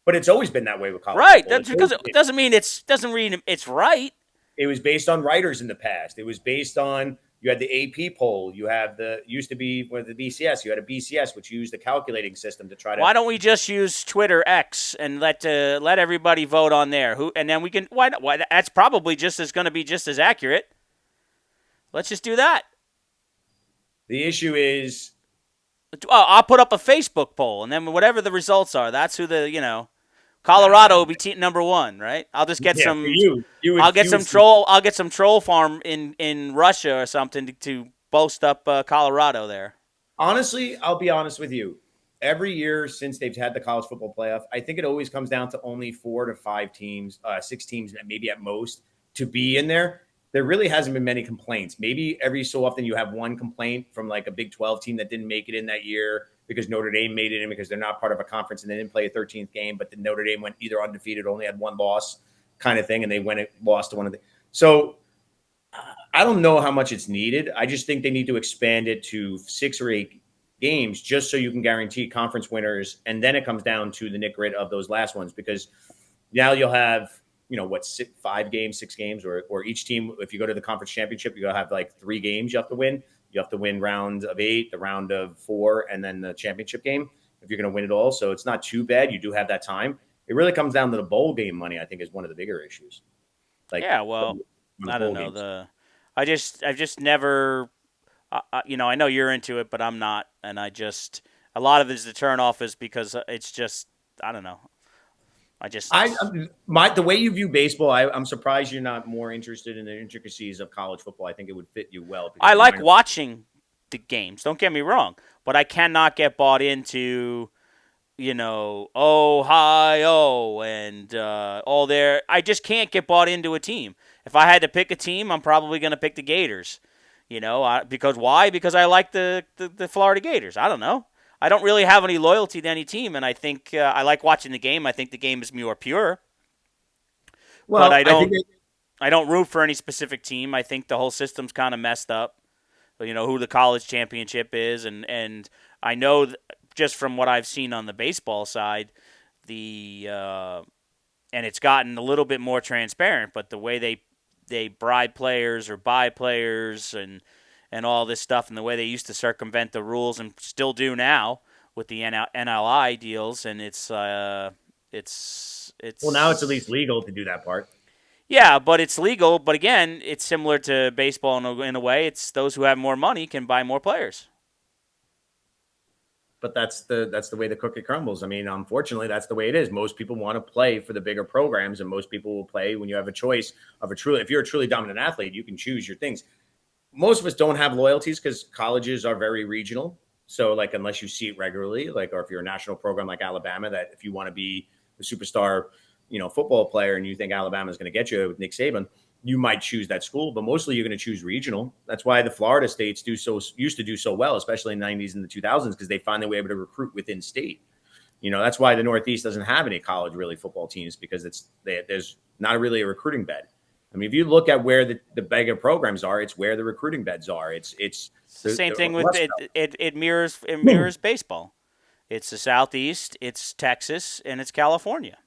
but it's always been that way with college
Right.
football.
That's because it doesn't mean it's right.
It was based on writers in the past. It was based on you had the AP poll. You have used to be with the BCS. You had a BCS, which used a calculating system to try to.
Why don't we just use Twitter X and let everybody vote on there? And then we can why that's probably just as going to be just as accurate. Let's just do that.
The issue is
I'll put up a Facebook poll, and then whatever the results are, that's who Colorado will be team number 1, right? I'll just get
yeah for
some.
you would
I'll get
you
some
would
troll. I'll get some troll farm in Russia or something to boast up Colorado there.
honestly, I'll be honest with you. Every year since they've had the college football playoff, I think it always comes down to only 4 to 5 teams, 6 teams, maybe at most, to be in there. There really hasn't been many complaints. Maybe every so often you have one complaint from like a Big 12 team that didn't make it in that year because Notre Dame made it in because they're not part of a conference and they didn't play a 13th game, but then Notre Dame went either undefeated, only had one loss kind of thing, and they went and lost to one of the. So I don't know how much it's needed. I just think they need to expand it to 6 or 8 games just so you can guarantee conference winners. And then it comes down to the nit grit of those last ones because now you'll have, 5 games, 6 games, or each team, if you go to the conference championship, you'll have like 3 games you have to win. You have to win round of 8, the round of 4, and then the championship game. if you're going to win it all. So it's not too bad. You do have that time. It really comes down to the bowl game money. I think is one of the bigger issues. Like
Yeah,
on
well,
the
I don't
bowl
know.
games.
I've just never, I know you're into it, but I'm not, and a lot of it is the turn off is because it's just, I don't know. I
I
just,
my the way you view baseball, I'm surprised you're not more interested in the intricacies of college football. I think it would fit you well because
I
the
like
minor.
watching the games. Don't get me wrong, but I cannot get bought into Ohio and all there. I just can't get bought into a team. If I had to pick a team, I'm probably going to pick the Gators. Because why? Because I like the Florida Gators. I don't know. I don't really have any loyalty to any team, and I think I like watching the game. I think the game is more pure, but
Well, I think
I don't root for any specific team. I think the whole system's kind of messed up. Who the college championship is, and I know just from what I've seen on the baseball side, the and it's gotten a little bit more transparent. But the way they bribe players or buy players and all this stuff, and the way they used to circumvent the rules and still do now with the NLI deals, and
well now it's at least
it's
legal to do that part.
yeah, but it's legal. But again, it's similar to baseball in a way. It's those who have more money can buy more players.
But that's the way the cookie crumbles. I mean, unfortunately, that's the way it is. Most people want to play for the bigger programs, and most people will play when you have a choice of a truly. If you're a truly dominant athlete, you can choose your things. Most of us don't have loyalties because colleges are very regional. So, like, unless you see it regularly, like, or if you're a national program like Alabama, that if you want to be the superstar, football player, and you think Alabama is going to get you with Nick Saban, you might choose that school. But mostly, you're going to choose regional. That's why the Florida states used to do so well, especially in the '90s and the 2000s, because they find their way able to recruit within state. That's why the Northeast doesn't have any college really football teams because there's not really a recruiting bed. I mean, if you look at where the bigger programs are, it's where the recruiting beds are. It's
It's the same
the
thing with
Rust
it. It
Belt
mirrors baseball. It's the Southeast, it's Texas, and it's California.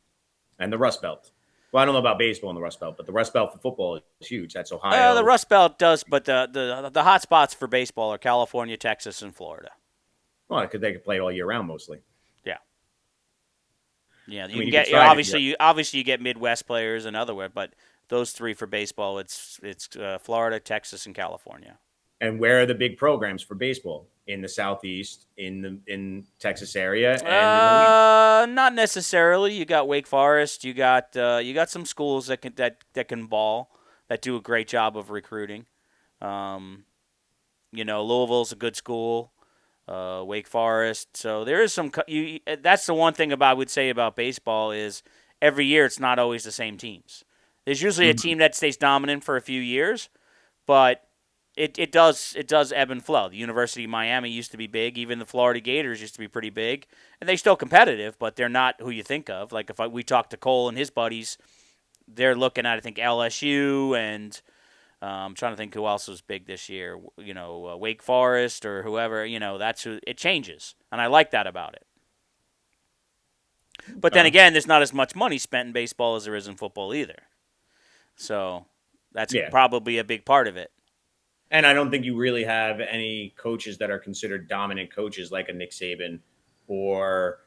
and the Rust Belt. Well, I don't know about baseball in the Rust Belt, but the Rust Belt for football is huge. That's
The
Ohio.
Rust Belt does, but the hot spots for baseball are California, Texas, and Florida.
Well, because they could play all year round mostly.
Yeah, yeah.
I
You
mean,
can
you could
get
try to.
obviously you get Midwest players and otherwhere, but those three for baseball, it's Florida, Texas, and California.
And where are the big programs for baseball in the Southeast, in Texas area, and in the East?
Not necessarily. You got Wake Forest. You got some schools that can ball that do a great job of recruiting. Um, Louisville's a good school. Wake Forest. So there is some. That's the one thing I would say about baseball is every year it's not always the same teams. There's usually a
Mhm.
team that stays dominant for a few years, but it does ebb and flow. The University of Miami used to be big. Even the Florida Gators used to be pretty big, and they're still competitive, but they're not who you think of. Like if we talk to Cole and his buddies, they're looking at I think LSU and I'm trying to think who else was big this year. Wake Forest or whoever. That's who it changes, and I like that about it. But then
Okay.
again, there's not as much money spent in baseball as there is in football either. So that's
Yeah.
probably a big part of it.
And I don't think you really have any coaches that are considered dominant coaches like a Nick Saban or,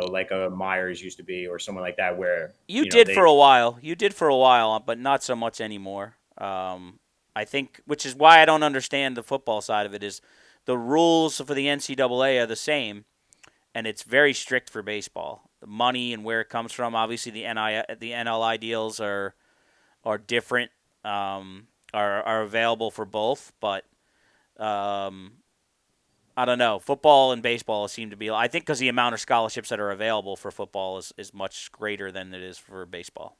like a Myers used to be or someone like that where,
You did for
they
a while. You did for a while, but not so much anymore. I think, which is why I don't understand the football side of it, is the rules for the NCAA are the same, and it's very strict for baseball. The money and where it comes from, obviously the NLI deals are different, are available for both, but um, I don't know. Football and baseball seem to be. I think because the amount of scholarships that are available for football is much greater than it is for baseball.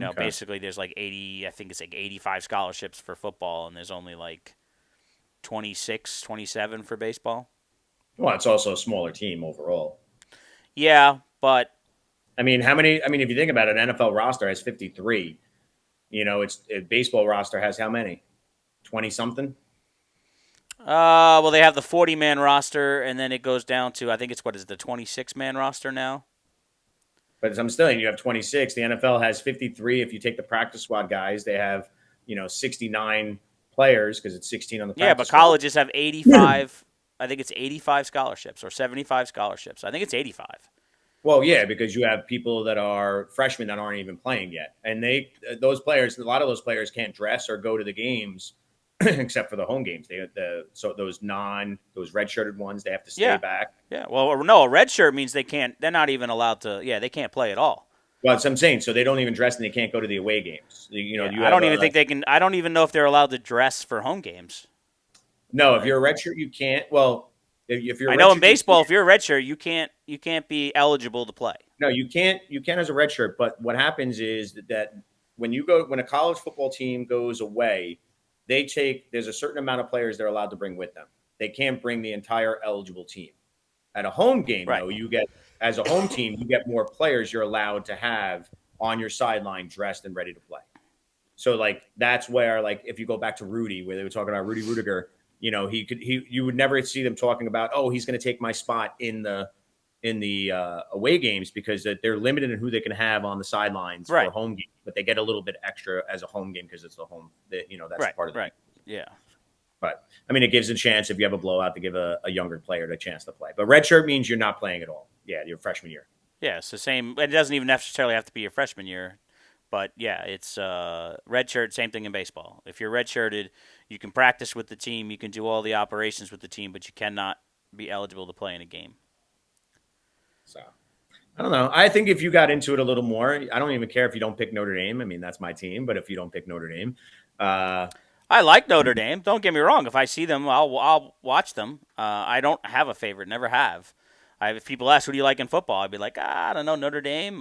okay.
Basically there's like 80. I think it's like 85 scholarships for football, and there's only like 26, 27 for baseball.
Well, it's also a smaller team overall.
Yeah, but
I mean, how many? I mean, if you think about it, an NFL roster has 53. It's a baseball roster has how many? 20 something.
well, they have the 40-man roster, and then it goes down to I think it's what is it, the 26-man roster now.
But I'm still, you have 26. The NFL has 53. If you take the practice squad guys, they have 69 players because it's 16 on the
Yeah, but
practice squad.
colleges have 85. I think it's 85 scholarships or 75 scholarships. I think it's 85.
Well,
Was
yeah, because you have people that are freshmen that aren't even playing yet, and those players, a lot of those players can't dress or go to the games except for the home games. So those redshirted ones, they have to stay
Yeah,
back.
yeah. Well, no, a red shirt means they can't. They're not even allowed to. Yeah, they can't play at all.
Well, that's what I'm saying. So they don't even dress and they can't go to the away games.
Yeah,
You
I
have
don't
a
even
like
think they can. I don't even know if they're allowed to dress for home games.
no. If
Right.
you're a redshirt, you can't. Well, if you're
I
a
know in
redshirt, you
baseball,
can't.
if you're a red shirt, you can't. You can't be eligible to play.
No, you can't. You can't as a redshirt. But what happens is that when a college football team goes away, there's a certain amount of players they're allowed to bring with them. They can't bring the entire eligible team. At a home game,
Right.
though, as a home team, you get more players you're allowed to have on your sideline dressed and ready to play. So like that's where like if you go back to Rudy, where they were talking about Rudy Rudiger, you would never see them talking about, oh, he's going to take my spot in the away games because they're limited in who they can have on the sidelines for
Right.
home games, but they get a little bit extra as a home game because it's the home that that's
Right.
part of the
Right.
game.
Yeah.
But I mean, it gives a chance if you have a blowout to give a younger player a chance to play. But red shirt means you're not playing at all. Yeah, your freshman year.
Yeah. It's the same. It doesn't even necessarily have to be your freshman year. But yeah, it's red shirt. Same thing in baseball. If you're red shirted, you can practice with the team. You can do all the operations with the team, but you cannot be eligible to play in a game.
So I don't know. I think if you got into it a little more, I don't even care if you don't pick Notre Dame. I mean, that's my team. But if you don't pick Notre Dame, uh,
I like Notre Dame. Don't get me wrong. If I see them, I'll watch them. I don't have a favorite. Never have. If people ask who do you like in football, I'd be like, I don't know, Notre Dame,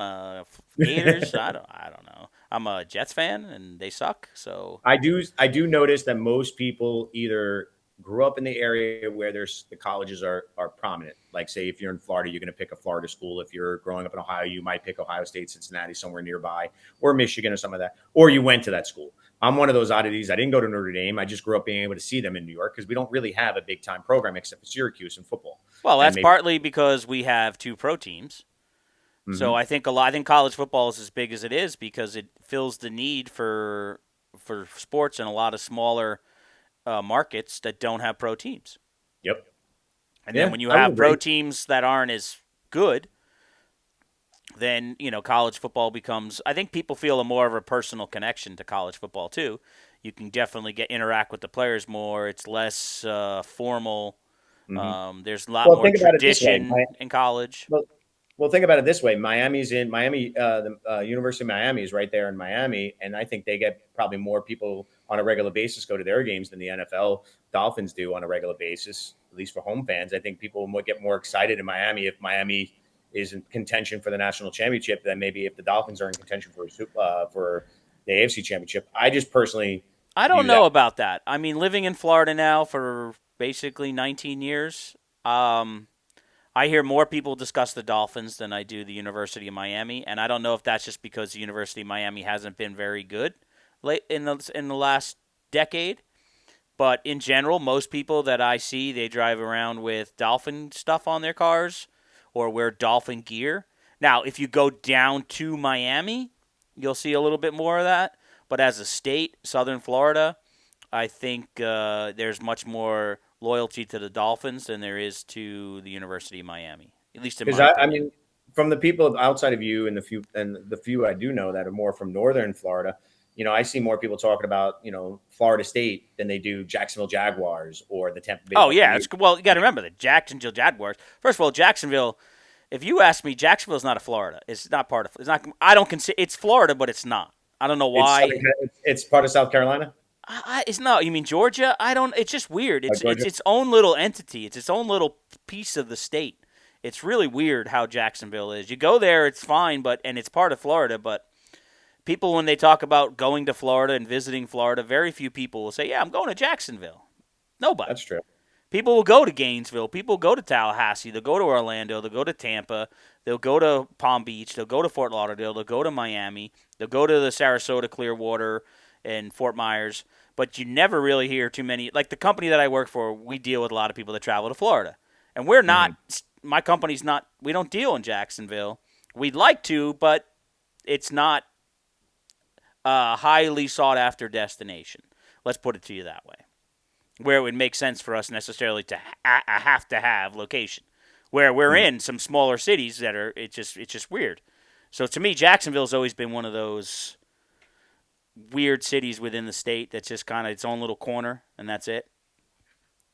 Gators. I don't know. I'm a Jets fan, and they suck. So
I do notice that most people either grew up in the area where the colleges are prominent. Like say if you're in Florida, you're going to pick a Florida school. If you're growing up in Ohio, you might pick Ohio State, Cincinnati, somewhere nearby, or Michigan or some of that. Or you went to that school. I'm one of those oddities. I didn't go to Notre Dame. I just grew up being able to see them in New York because we don't really have a big time program except for Syracuse in football.
well,
And
that's
maybe
partly because we have two pro teams. So
mhm.
I think a lot. I think college football is as big as it is because it fills the need for sports in a lot of smaller markets that don't have pro teams.
Yep.
And then
Yeah,
when you
I would
have pro
agree.
teams that aren't as good, then college football becomes. I think people feel a more of a personal connection to college football too. You can definitely get interact with the players more. It's less formal.
Hmm.
There's a lot
Well,
more
think about it this way.
tradition in college.
Well, well, think about it this way: Miami's in Miami. The University of Miami is right there in Miami, and I think they get probably more people on a regular basis go to their games than the NFL Dolphins do on a regular basis. At least for home fans, I think people would get more excited in Miami if Miami is in contention for the national championship than maybe if the Dolphins are in contention for the AFC championship. I just personally
I don't
view that.
know about that. I mean, living in Florida now for basically 19 years, I hear more people discuss the Dolphins than I do the University of Miami, and I don't know if that's just because the University of Miami hasn't been very good late in the last decade. But in general, most people that I see, they drive around with Dolphin stuff on their cars or wear Dolphin gear. Now, if you go down to Miami, you'll see a little bit more of that. But as a state, Southern Florida, I think there's much more loyalty to the Dolphins than there is to the University of Miami, at least in
Because
my
I
opinion.
mean, from the people outside of you and the few I do know that are more from northern Florida, I see more people talking about Florida State than they do Jacksonville Jaguars or the Tampa Bay
Oh yeah,
Buccaneers.
well you got to remember the Jacksonville Jaguars. First of all, Jacksonville. If you ask me, Jacksonville's not a Florida. It's not part of. It's not. I don't consider it's Florida, but it's not. I don't know
It's
why.
it's part of South Carolina,
It's not. You mean Georgia? I don't. It's just weird. It's
Georgia.
its own little entity. It's its own little piece of the state. It's really weird how Jacksonville is. You go there, it's fine, but and it's part of Florida. But people, when they talk about going to Florida and visiting Florida, very few people will say, "Yeah, I'm going to Jacksonville."
That's
Nobody.
true.
People will go to Gainesville. People will go to Tallahassee. They'll go to Orlando. They'll go to Tampa. They'll go to Palm Beach. They'll go to Fort Lauderdale. They'll go to Miami. They'll go to the Sarasota, Clearwater, and Fort Myers. But you never really hear too many. Like the company that I work for, we deal with a lot of people that travel to Florida. And we're not,
Hmm.
my company's not, we don't deal in Jacksonville. We'd like to, but it's not a highly sought after destination. Let's put it to you that way. where it would make sense for us necessarily to have to have location. Where we're
Mm.
in some smaller cities that are it's just weird. So to me, Jacksonville's always been one of those weird cities within the state that's just kind of its own little corner, and that's it.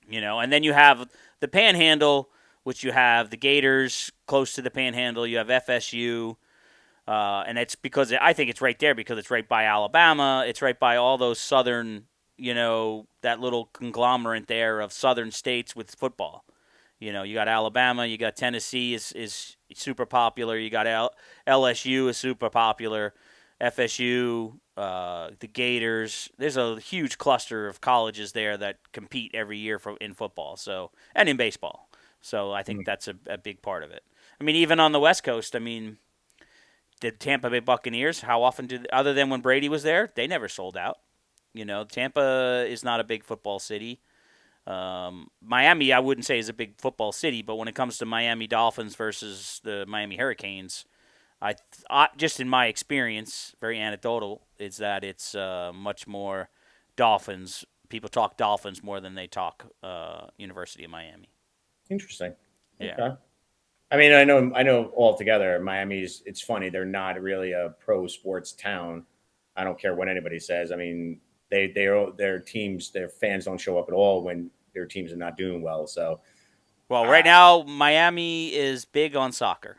And then you have the Panhandle, which you have the Gators close to the Panhandle. You have FSU, and it's because I think it's right there because it's right by Alabama. It's right by all those southern, that little conglomerate there of southern states with football. You got Alabama, you got Tennessee is super popular. You got LSU is super popular. FSU, the Gators. There's a huge cluster of colleges there that compete every year in football. And in baseball. So I think
Mm.
that's a big part of it. I mean, even on the West Coast. I mean, the Tampa Bay Buccaneers. How often other than when Brady was there, they never sold out. Tampa is not a big football city. Miami, I wouldn't say is a big football city, but when it comes to Miami Dolphins versus the Miami Hurricanes, just in my experience, very anecdotal, is that it's much more Dolphins. People talk Dolphins more than they talk University of Miami.
Interesting.
Yeah.
Okay. I mean, I know altogether, Miami's. It's funny. They're not really a pro sports town. I don't care what anybody says. I mean, their teams, their fans don't show up at all when their teams are not doing well. So,
Well, right
uh,
now Miami is big on soccer.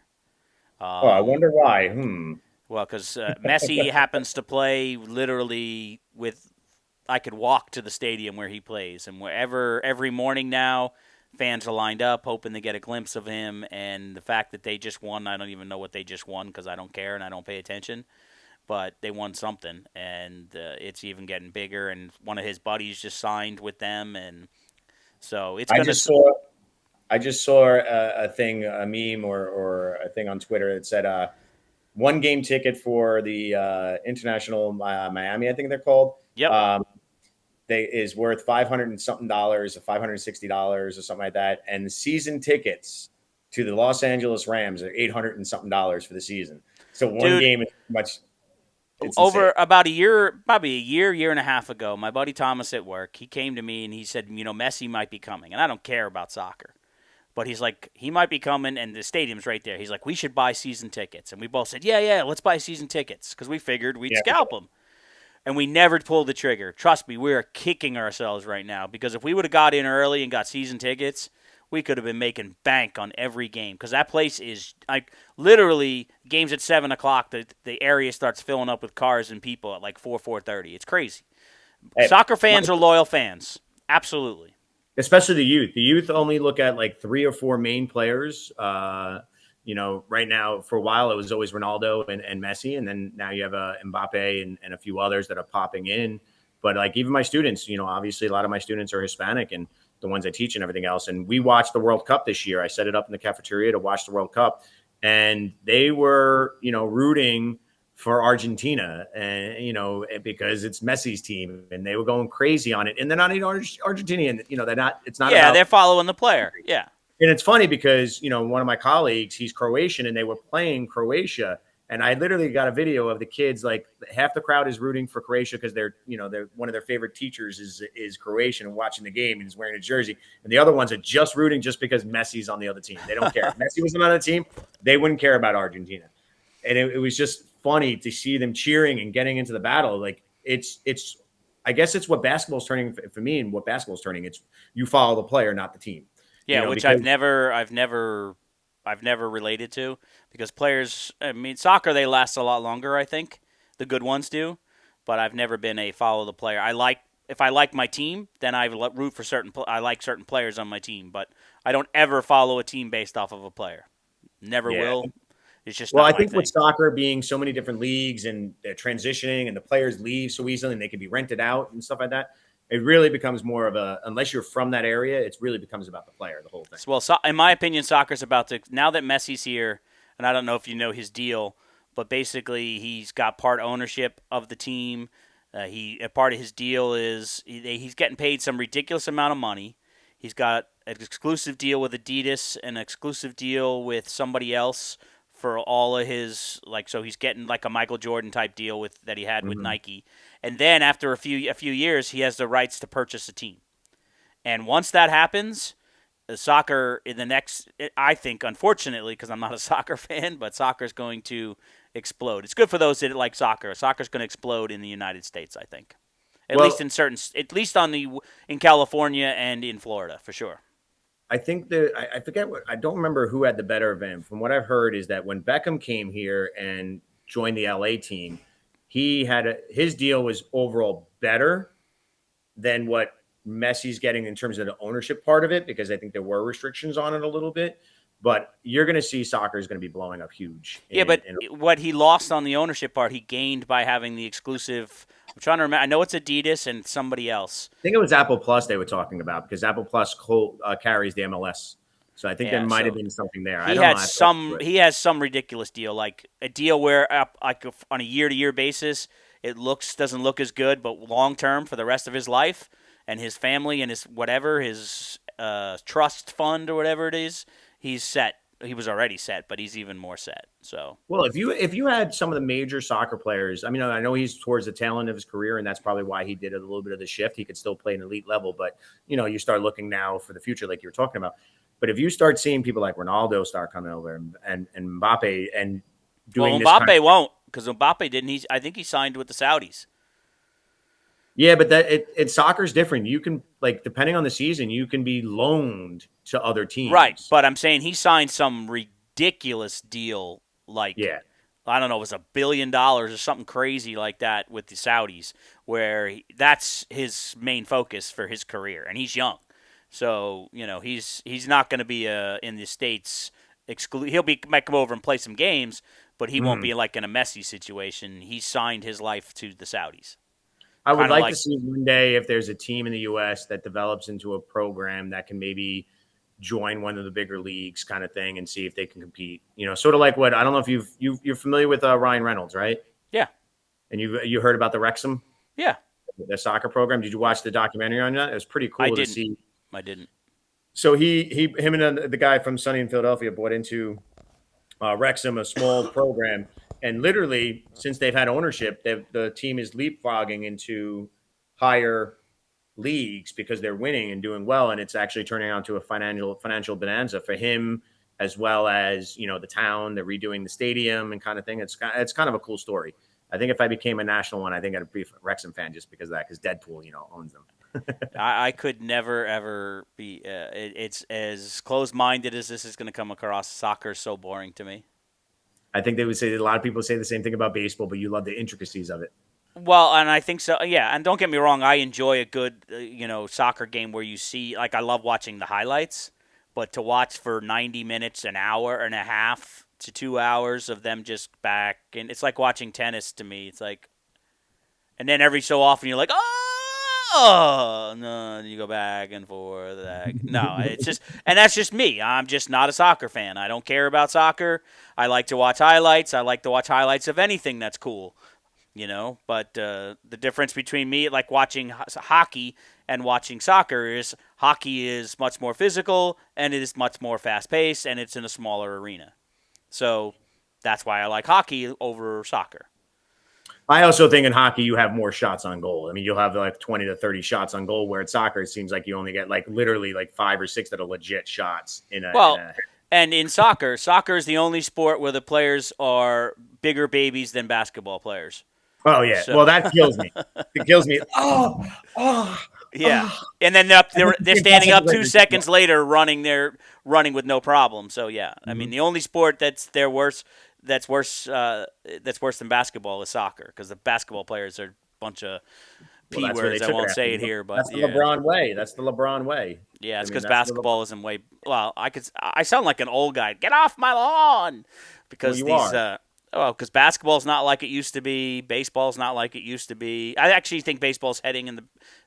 oh, I
Um,
wonder why. Hmm.
well, because Messi happens to play literally with I could walk to the stadium where he plays, and wherever every morning now, fans are lined up hoping to get a glimpse of him. And the fact that they just won, I don't even know what they just won because I don't care and I don't pay attention. But they won something, and it's even getting bigger. And one of his buddies just signed with them, and so it's
I
gonna.
just saw. I just saw a thing, a meme or a thing on Twitter that said, one game ticket for the International Miami, I think they're called.
Yep,
Um, they is worth 500 and something dollars, or $560 or something like that. And the season tickets to the Los Angeles Rams are 800 and something dollars for the season. So one
dude.
game is much. It's insane.
Over about a year, probably a year and a half ago, my buddy Thomas at work, he came to me and he said, Messi might be coming, and I don't care about soccer. But he's like, he might be coming, and the stadium's right there. He's like, we should buy season tickets. And we both said, yeah, let's buy season tickets because we figured we'd
Yeah, for
scalp
sure.
them. And we never pulled the trigger. Trust me, we are kicking ourselves right now because if we would have got in early and got season tickets, we could have been making bank on every game because that place is like literally games at 7 o'clock. The area starts filling up with cars and people at like 4:30. It's crazy.
Hey,
Soccer fans are loyal fans, absolutely.
especially the youth. The youth only look at like three or four main players. Right now, for a while, it was always Ronaldo and Messi, and then now you have Mbappe and a few others that are popping in. But like even my students, obviously a lot of my students are Hispanic, and the ones I teach and everything else. And we watched the World Cup this year. I set it up in the cafeteria to watch the World Cup, and they were, rooting for Argentina, and because it's Messi's team, and they were going crazy on it. And they're not even Argentinian. They're not. It's not
Yeah, they're
about.
following the player. Yeah.
And it's funny because one of my colleagues, he's Croatian, and they were playing Croatia. And I literally got a video of the kids, like half the crowd is rooting for Croatia because they're one of their favorite teachers is Croatian and watching the game and he's wearing a jersey. And the other ones are just rooting just because Messi's on the other team. They don't care. If Messi was on the other team, they wouldn't care about Argentina. And it was just funny to see them cheering and getting into the battle. Like it's I guess it's what basketball's turning for me, and what basketball's turning. It's you follow the player, not the team.
Yeah, which
Because
I've never related to because players. I mean, soccer they last a lot longer. I think the good ones do, but I've never been a follow the player. If I like my team, then I root for certain. I like certain players on my team, but I don't ever follow a team based off of a player. Never
yeah.
will. It's just
Well,
not
I
my
think with
thing.
soccer being so many different leagues and they're transitioning and the players leave so easily and they can be rented out and stuff like that, it really becomes more of unless you're from that area, it really becomes about the player, the whole thing.
Well, in my opinion, soccer's about to now that Messi's here, and I don't know if you know his deal, but basically he's got part ownership of the team. He a part of his deal is he's getting paid some ridiculous amount of money. He's got an exclusive deal with Adidas, an exclusive deal with somebody else for all of his so he's getting like a Michael Jordan type deal with that he had with
Mm-hmm.
Nike. And then after a few years, he has the rights to purchase a team. And once that happens, the soccer in the next, I think, unfortunately, because I'm not a soccer fan, but soccer is going to explode. It's good for those that like soccer. Soccer's going to explode in the United States, I think. At least
Well,
in certain, at least on the in California and in Florida for sure.
I think that I forget what I don't remember who had the better of him. From what I've heard, is that when Beckham came here and joined the LA team, his deal was overall better than what Messi's getting in terms of the ownership part of it, because I think there were restrictions on it a little bit. But you're going to see soccer is going to be blowing up huge.
Yeah,
In,
but
in
what he lost on the ownership part, he gained by having the exclusive. I'm trying to remember. I know it's Adidas and somebody else.
I think it was Apple Plus they were talking about, because Apple Plus carries the MLS. So I think there
Yeah,
might have
so
been something there. I
he
don't know.
had
I have to look
some.
into it.
He has some ridiculous deal, like a deal where, like on a year-to-year basis, it looks doesn't look as good, but long term for the rest of his life and his family and his whatever his trust fund or whatever it is, he's set. He was already set, but he's even more set. So
Well, if you had some of the major soccer players, I mean, I know he's towards the tail end of his career, and that's probably why he did a little bit of the shift. He could still play an elite level, but you start looking now for the future, like you were talking about. But if you start seeing people like Ronaldo start coming over and Mbappe and doing
well,
this kind of
Mbappe won't because Mbappe didn't. I think he signed with the Saudis.
yeah, but it soccer's different. You can like depending on the season, you can be loaned to other
Right,
teams.
but I'm saying he signed some ridiculous deal, like
Yeah,
I don't know, it was $1 billion or something crazy like that with the Saudis, where that's his main focus for his career, and he's young, so he's not going to be in the states. He'll be might come over and play some games, but he won't
mm.
be like in a messy situation. He signed his life to the Saudis,
I would
kind of
like to
like
see one day if there's a team in the U.S. that develops into a program that can maybe join one of the bigger leagues, kind of thing, and see if they can compete. Sort of like what I don't know if you're familiar with Ryan Reynolds, right?
yeah,
And you heard about the Wrexham,
yeah.
the soccer program. Did you watch the documentary on that? It was pretty
I
cool to
didn't,
see.
I didn't.
So him and the guy from Sunny in Philadelphia bought into Wrexham, a small program, and literally since they've had ownership, the team is leapfrogging into higher leagues because they're winning and doing well, and it's actually turning out to a financial bonanza for him as well as the town. They're redoing the stadium and kind of thing. It's kind of a cool story. I think if I became a national one, I think I'd be a Wrexham fan just because of that, because Deadpool owns them.
I could never ever be. It's as closed-minded as this is going to come across. Soccer is so boring to me.
I think they would say that a lot of people say the same thing about baseball, but you love the intricacies of it.
Well, and I think so. Yeah, and don't get me wrong. I enjoy a good, soccer game where you see, like, I love watching the highlights, but to watch for 90 minutes, an hour and a half to 2 hours of them just back, and it's like watching tennis to me. It's like, and then every so often you're like, oh no, and you go back and forth. No, it's just, and that's just me. I'm just not a soccer fan. I don't care about soccer. I like to watch highlights. I like to watch highlights of anything that's cool. But the difference between me, like watching hockey and watching soccer, is hockey is much more physical and it is much more fast paced and it's in a smaller arena. So that's why I like hockey over soccer.
I also think in hockey you have more shots on goal. I mean, you'll have like 20 to 30 shots on goal, where at soccer it seems like you only get like literally like 5 or 6 that are legit shots in a in
Well,
a
and in soccer, soccer is the only sport where the players are bigger babies than basketball players.
Oh yeah.
So,
Well, that kills me. It kills me. Oh,
yeah.
oh.
And then
I think
they're
it's
standing
impossible
up
to
2 seconds later, running. They're running with no problem. So yeah, I mean
Mhm.
the only sport that's worse that's worse than basketball is soccer, because the basketball players are a bunch of
Well,
p
that's where they
words. I
took it
won't
after.
say it here, but
That's the
yeah,
LeBron way. That's the LeBron way.
yeah,
I
it's
mean,
because
that's the LeBron.
basketball isn't way. Well, I sound like an old guy. Get off my lawn,
Well,
because
you are.
because basketball's not like it used to be. Baseball's not like it used to be. I actually think baseball's heading in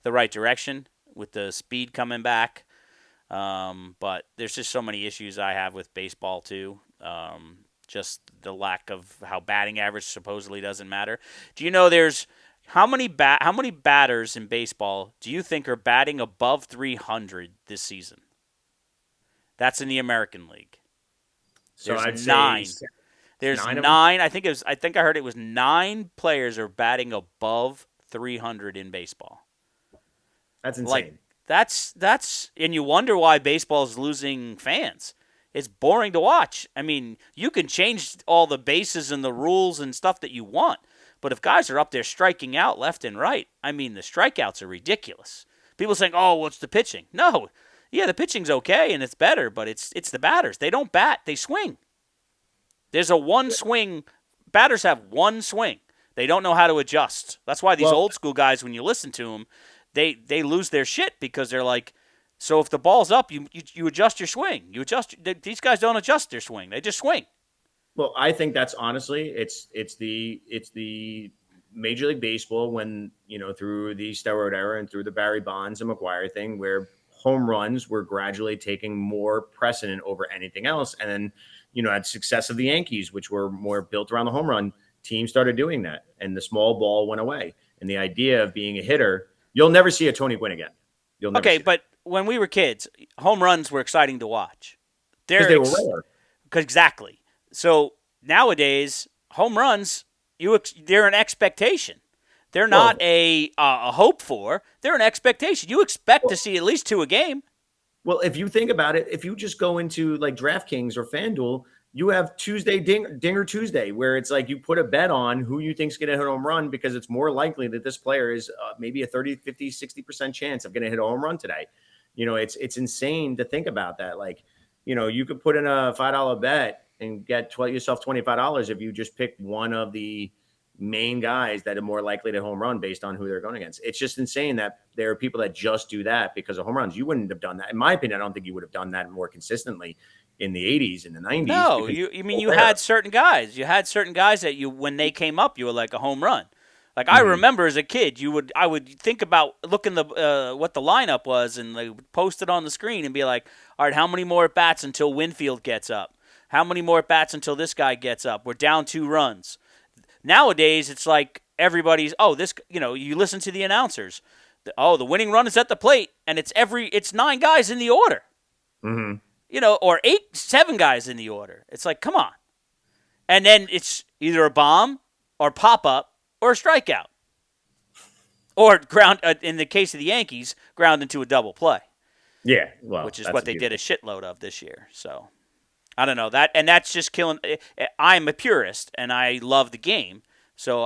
the right direction with the speed coming back. But there's just so many issues I have with baseball too. Just the lack of how batting average supposedly doesn't matter. Do you know there's how many batters in baseball do you think are batting above 300 this season? That's in the American League.
So
There's
I'd say
nine.
it's
There's
9 of them.
nine. I think I heard it was nine players are batting above 300 in baseball.
That's
Like
insane.
And you wonder why baseball's losing fans. It's boring to watch. I mean, you can change all the bases and the rules and stuff that you want, but if guys are up there striking out left and right, I mean, the strikeouts are ridiculous. People saying, "Oh, well, it's the pitching." No, yeah, the pitching's okay and it's better, but it's the batters. They don't bat; they swing. There's a one swing. Batters have one swing. They don't know how to adjust. That's why these
Well,
old school guys, when you listen to them, they lose their shit because they're like, so if the ball's up, you adjust your swing. You adjust. These guys don't adjust their swing. They just swing.
Well, I think that's honestly, it's the Major League Baseball when through the steroid era and through the Barry Bonds and McGuire thing, where home runs were gradually taking more precedent over anything else, and then at success of the Yankees, which were more built around the home run, teams started doing that, and the small ball went away, and the idea of being a hitter, you'll never see a Tony Gwynn again. You'll never
Okay,
see it
but when we were kids, home runs were exciting to watch.
because
They're
they were rare.
exactly. So nowadays, home runs they're an expectation. They're not
Well,
a hope for. They're an expectation. You expect to
well,
see at least two a game.
Well, if you think about it, if you just go into like DraftKings or FanDuel, you have Tuesday Dinger Tuesday, where it's like you put a bet on who you think's going to hit a home run because it's more likely that this player is maybe a 30, 50, 60% chance of going to hit a home run today. It's insane to think about that. Like, you could put in a $5 bet and get yourself $25 if you just pick one of the main guys that are more likely to home run based on who they're going against. It's just insane that there are people that just do that because of home runs. You wouldn't have done that. In my opinion, I don't think you would have done that more consistently in the 80s and the 90s
No,
because
you mean
it's
you
so rare.
had certain guys. You had certain guys that you when they came up, you were like a home run. Like I
Mhm.
remember as a kid, I would think about looking the what the lineup was and like post it on the screen and be like, all right, how many more at bats until Winfield gets up? How many more at bats until this guy gets up? We're down 2 runs. Nowadays, it's like everybody's you listen to the announcers. The winning run is at the plate, and it's 9 guys in the order.
Mhm.
Or 7 guys in the order. It's like, come on. And then it's either a bomb or pop up or a strikeout. Or ground, in the case of the Yankees, ground into a double play,
Yeah, well,
which is
that's
what
a
they did a
beautiful.
shitload of this year. So I don't know that, and that's just killing. I'm a purist, and I love the game. So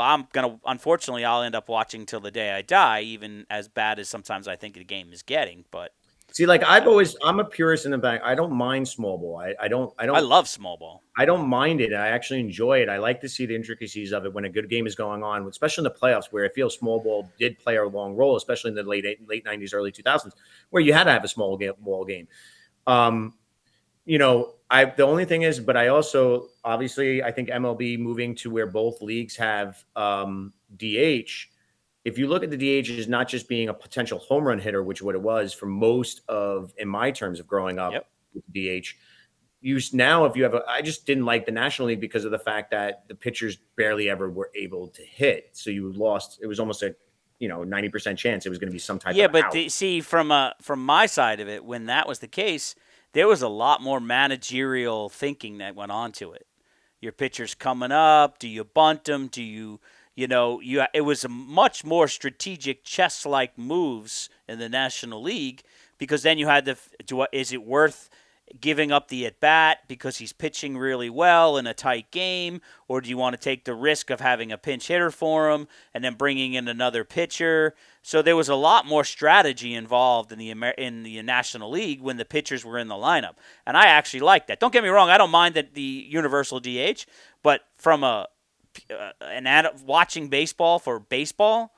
unfortunately, I'll end up watching till the day I die, even as bad as sometimes I think the game is getting. But
See, like
I don't know.
I'm a purist in the back. I don't mind small ball.
I love small ball.
I don't mind it. I actually enjoy it. I like to see the intricacies of it when a good game is going on, especially in the playoffs, where I feel small ball did play a long role, especially in the late 90s, early 2000s, where you had to have a small ball game. Um, I the only thing is, but I also obviously I think MLB moving to where both leagues have DH. If you look at the DH as not just being a potential home run hitter, which is what it was for most of in my terms of growing
Yep.
up with DH, now if you have I just didn't like the National League because of the fact that the pitchers barely ever were able to hit. So you lost. It was almost a 90% chance it was going to be some type
Yeah,
of
but
out.
see, from my side of it, when that was the case, there was a lot more managerial thinking that went on to it. Your pitcher's coming up. Do you bunt them? Do you it was a much more strategic chess-like moves in the National League because then you had is it worth giving up the at bat because he's pitching really well in a tight game, or do you want to take the risk of having a pinch hitter for him and then bringing in another pitcher? So there was a lot more strategy involved in the National League when the pitchers were in the lineup, and I actually like that. Don't get me wrong; I don't mind that the universal DH, but from watching baseball for baseball,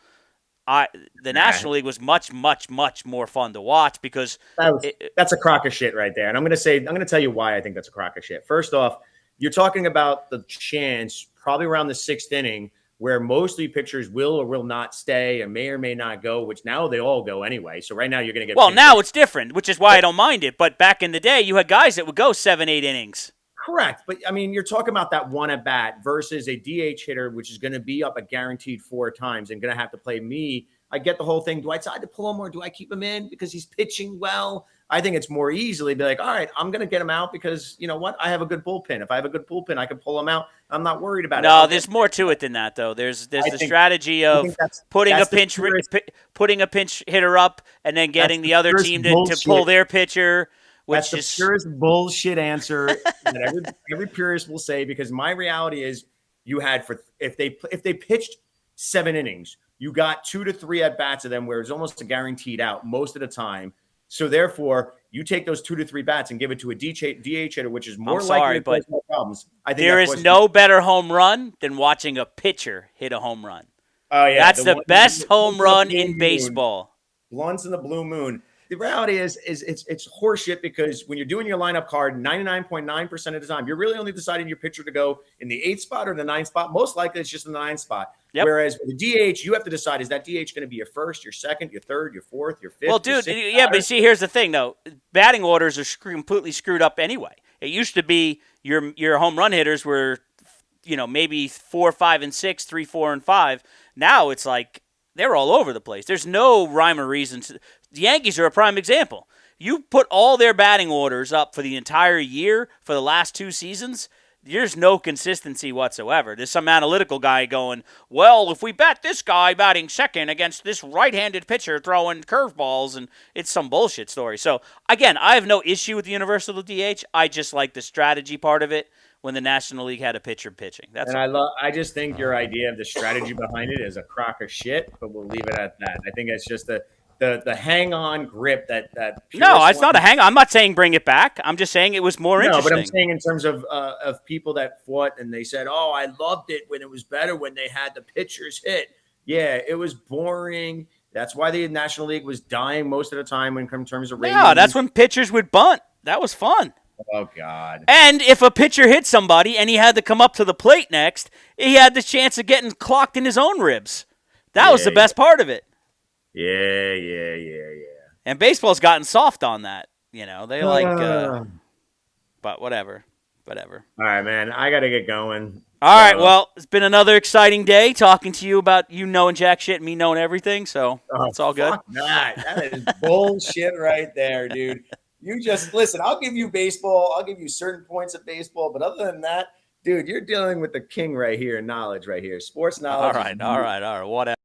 I the
Nah,
National League was much much much more fun to watch because it
that's a crock of shit right there. And I'm going to tell you why I think that's a crock of shit. First off, you're talking about the chance probably around the sixth inning where mostly pitchers will or will not stay and may or may not go, which now they all go anyway. So right now you're going to get
Well,
pinch
now
hitters.
it's different, which is why I don't mind it. But back in the day, you had guys that would go 7, 8 innings.
Correct. But I mean, you're talking about that one at bat versus a DH hitter, which is going to be up a guaranteed 4 times and going to have to play me I get the whole thing. Do I decide to pull him or do I keep him in because he's pitching well? I think it's more easily be like, all right, I'm going to get him out because you know what? I have a good bullpen. If I have a good bullpen, I can pull him out. I'm not worried about it.
No,
I'll get.
there's more to it than that, though. There's
I
the
think.
strategy
I think
of putting a
that's the
pinch
purest.
putting a pinch hitter up, and then
That's
getting
the
the other
purest
team to pull
bullshit.
their pitcher,
That's
which
the
is
purest bullshit answer that every purist will say because my reality is you had for if they pitched 7 innings, you got 2 to 3 at bats of them where it's almost a guaranteed out most of the time. So therefore, you take those 2 to 3 bats and give it to a DH hitter, which is
I'm
more likely
sorry,
to cause
but
more problems. I think
there
that
is
causes.
no better home run than watching a pitcher hit a home run.
Oh yeah,
That's
the
the
one
best
once
home
in a
run
blue
in
moon.
baseball.
Once in the blue moon. The reality is it's horseshit because when you're doing your lineup card, 99.9% of the time, you're really only deciding your pitcher to go in the 8th spot or the 9th spot. Most likely, it's just in the 9th spot.
Yep.
Whereas with the DH, you have to decide: is that DH going to be your first, your second, your third, your fourth, your
Well,
fifth, your
dude,
sixth
yeah,
batter?
but see, here's the thing, though. Batting orders are completely screwed up anyway. It used to be your home run hitters were, maybe 4, 5, and 6, 3, 4, and 5. Now it's like they're all over the place. There's no rhyme or reason. The Yankees are a prime example. You put all their batting orders up for the entire year for the last 2 seasons. There's no consistency whatsoever. There's some analytical guy going, well, if we bat this guy batting second against this right-handed pitcher throwing curveballs, and it's some bullshit story. So, again, I have no issue with the universal DH. I just like the strategy part of it when the National League had a pitcher pitching. That's
And
all.
I just think your idea of the strategy behind it is a crock of shit, but we'll leave it at that. I think it's just the hang on grip that
No,
purists
it's
want.
not a hang. I'm not saying bring it back. I'm just saying it was more
No, but I'm
interesting.
saying in terms of people that fought and they said, "Oh, I loved it when it was better when they had the pitchers hit." Yeah, it was boring. That's why the National League was dying most of the time when in terms of
No,
ratings.
that's when pitchers would bunt. That was fun.
Oh God.
And if a pitcher hit somebody and he had to come up to the plate next, he had the chance of getting clocked in his own ribs. That was the
Yeah,
best part of it.
yeah.
And baseball's gotten soft on that. They like,
All
but whatever.
right, man. I got to get going.
All right,
So,
well, it's been another exciting day talking to you about you knowing jack shit and me knowing everything, so
oh,
it's all good.
fuck that. That is bullshit right there, dude. You just listen. I'll give you baseball. I'll give you certain points of baseball, but other than that, dude, you're dealing with the king right here. Knowledge right here. Sports
All
knowledge is.
right, all right, all right, whatever.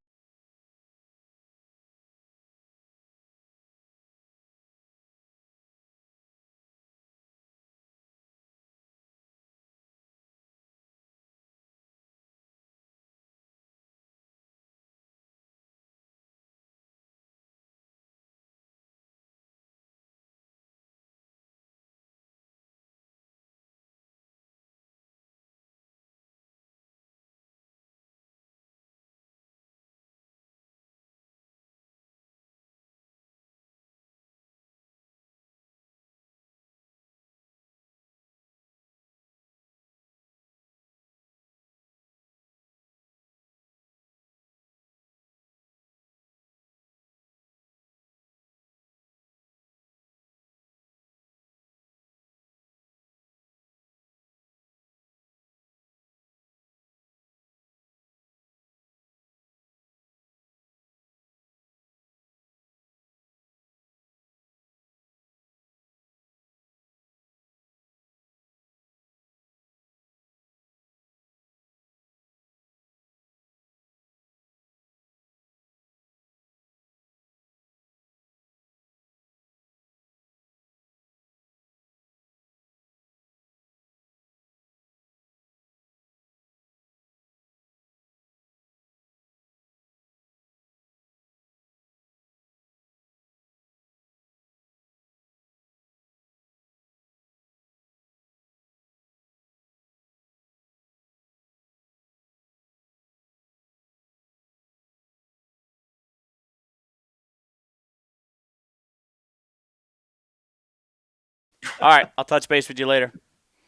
All right, I'll touch base with you later.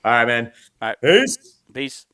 All right, man.
All right,
Peace.
peace.